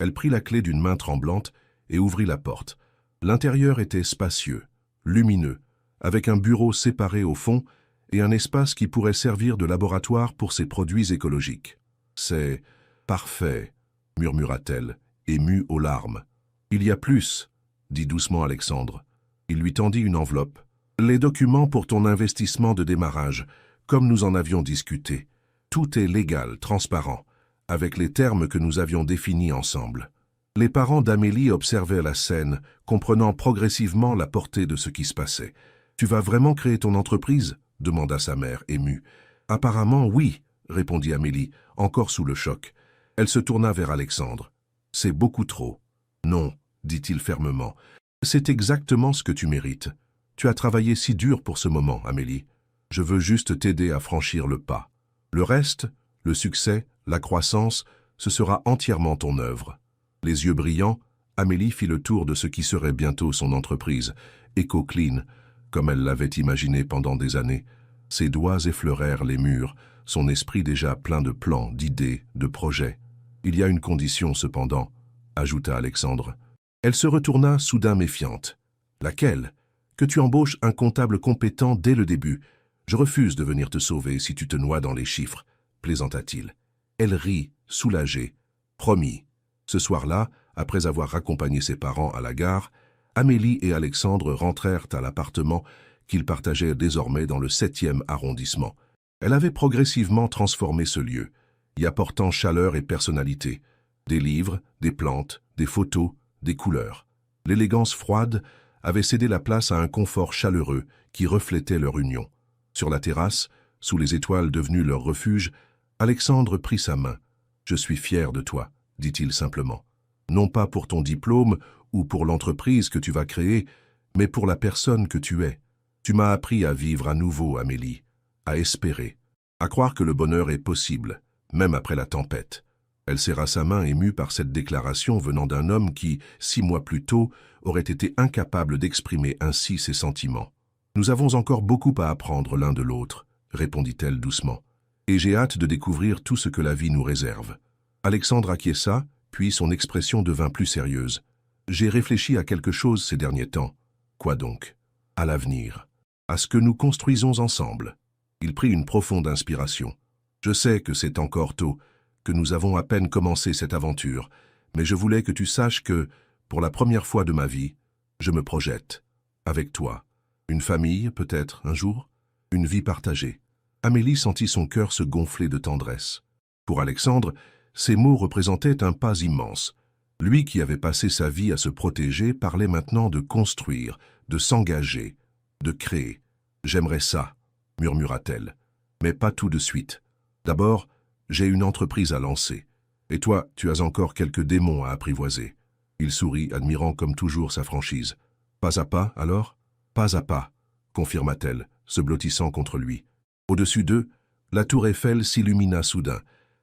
Elle prit la clé d'une main tremblante et ouvrit la porte. L'intérieur était spacieux, lumineux, avec un bureau séparé au fond et un espace qui pourrait servir de laboratoire pour ses produits écologiques. « C'est parfait, » murmura-t-elle, émue aux larmes. « Il y a plus, » dit doucement Alexandre. Il lui tendit une enveloppe. « Les documents pour ton investissement de démarrage, comme nous en avions discuté. Tout est légal, transparent, avec les termes que nous avions définis ensemble. » Les parents d'Amélie observaient la scène, comprenant progressivement la portée de ce qui se passait. « Tu vas vraiment créer ton entreprise » demanda sa mère, émue. « Apparemment, oui, » répondit Amélie, encore sous le choc. Elle se tourna vers Alexandre. « C'est beaucoup trop. »« Non, » dit-il fermement. « C'est exactement ce que tu mérites. Tu as travaillé si dur pour ce moment, Amélie. Je veux juste t'aider à franchir le pas. Le reste, le succès, la croissance, ce sera entièrement ton œuvre. » Les yeux brillants, Amélie fit le tour de ce qui serait bientôt son entreprise, EcoClean, comme elle l'avait imaginé pendant des années. Ses doigts effleurèrent les murs, son esprit déjà plein de plans, d'idées, de projets. « Il y a une condition cependant, » ajouta Alexandre. Elle se retourna soudain méfiante. « Laquelle ? Que tu embauches un comptable compétent dès le début. Je refuse de venir te sauver si tu te noies dans les chiffres, » plaisanta-t-il. Elle rit, soulagée. « Promis. » Ce soir-là, après avoir raccompagné ses parents à la gare, Amélie et Alexandre rentrèrent à l'appartement qu'ils partageaient désormais dans le 7e arrondissement. Elle avait progressivement transformé ce lieu, y apportant chaleur et personnalité. Des livres, des plantes, des photos, des couleurs. L'élégance froide avait cédé la place à un confort chaleureux qui reflétait leur union. Sur la terrasse, sous les étoiles devenues leur refuge, Alexandre prit sa main. « Je suis fier de toi », dit-il simplement. « Non pas pour ton diplôme ou pour l'entreprise que tu vas créer, mais pour la personne que tu es. Tu m'as appris à vivre à nouveau, Amélie, à espérer, à croire que le bonheur est possible, même après la tempête. » Elle serra sa main émue par cette déclaration venant d'un homme qui, 6 mois plus tôt, aurait été incapable d'exprimer ainsi ses sentiments. « Nous avons encore beaucoup à apprendre l'un de l'autre, » répondit-elle doucement, « et j'ai hâte de découvrir tout ce que la vie nous réserve. » Alexandre acquiesça, puis son expression devint plus sérieuse. « J'ai réfléchi à quelque chose ces derniers temps. »« Quoi donc ?»« À l'avenir. À ce que nous construisons ensemble. » Il prit une profonde inspiration. « Je sais que c'est encore tôt, que nous avons à peine commencé cette aventure, mais je voulais que tu saches que, Pour la première fois de ma vie, je me projette. Avec toi. Une famille, peut-être, un jour? Une vie partagée. Amélie sentit son cœur se gonfler de tendresse. Pour Alexandre, ces mots représentaient un pas immense. Lui qui avait passé sa vie à se protéger parlait maintenant de construire, de s'engager, de créer. « J'aimerais ça », murmura-t-elle. « Mais pas tout de suite. D'abord, j'ai une entreprise à lancer. Et toi, tu as encore quelques démons à apprivoiser. » Il sourit, admirant comme toujours sa franchise. « Pas à pas, alors ?»« Pas à pas », confirma-t-elle, se blottissant contre lui. Au-dessus d'eux, la tour Eiffel s'illumina soudain,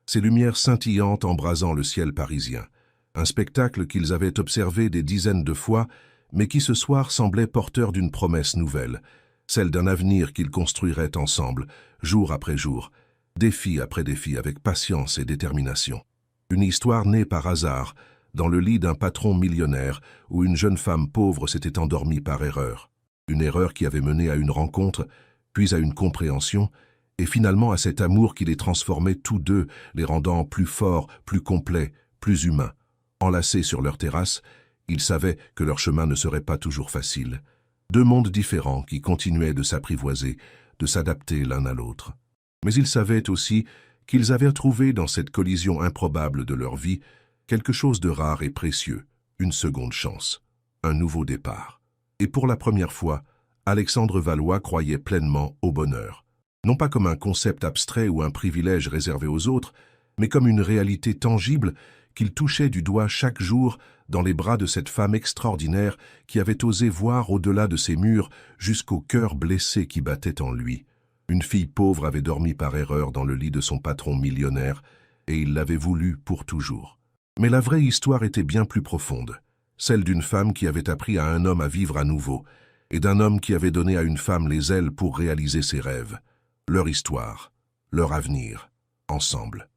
ses lumières scintillantes embrasant le ciel parisien. Un spectacle qu'ils avaient observé des dizaines de fois, mais qui ce soir semblait porteur d'une promesse nouvelle, celle d'un avenir qu'ils construiraient ensemble, jour après jour, défi après défi, avec patience et détermination. Une histoire née par hasard, dans le lit d'un patron millionnaire où une jeune femme pauvre s'était endormie par erreur. Une erreur qui avait mené à une rencontre, puis à une compréhension, et finalement à cet amour qui les transformait tous deux, les rendant plus forts, plus complets, plus humains. Enlacés sur leur terrasse, ils savaient que leur chemin ne serait pas toujours facile. Deux mondes différents qui continuaient de s'apprivoiser, de s'adapter l'un à l'autre. Mais ils savaient aussi qu'ils avaient trouvé dans cette collision improbable de leur vie quelque chose de rare et précieux, une seconde chance, un nouveau départ. Et pour la première fois, Alexandre Valois croyait pleinement au bonheur. Non pas comme un concept abstrait ou un privilège réservé aux autres, mais comme une réalité tangible qu'il touchait du doigt chaque jour dans les bras de cette femme extraordinaire qui avait osé voir au-delà de ses murs jusqu'au cœur blessé qui battait en lui. Une fille pauvre avait dormi par erreur dans le lit de son patron millionnaire et il l'avait voulu pour toujours. Mais la vraie histoire était bien plus profonde, celle d'une femme qui avait appris à un homme à vivre à nouveau et d'un homme qui avait donné à une femme les ailes pour réaliser ses rêves. Leur histoire, leur avenir, ensemble.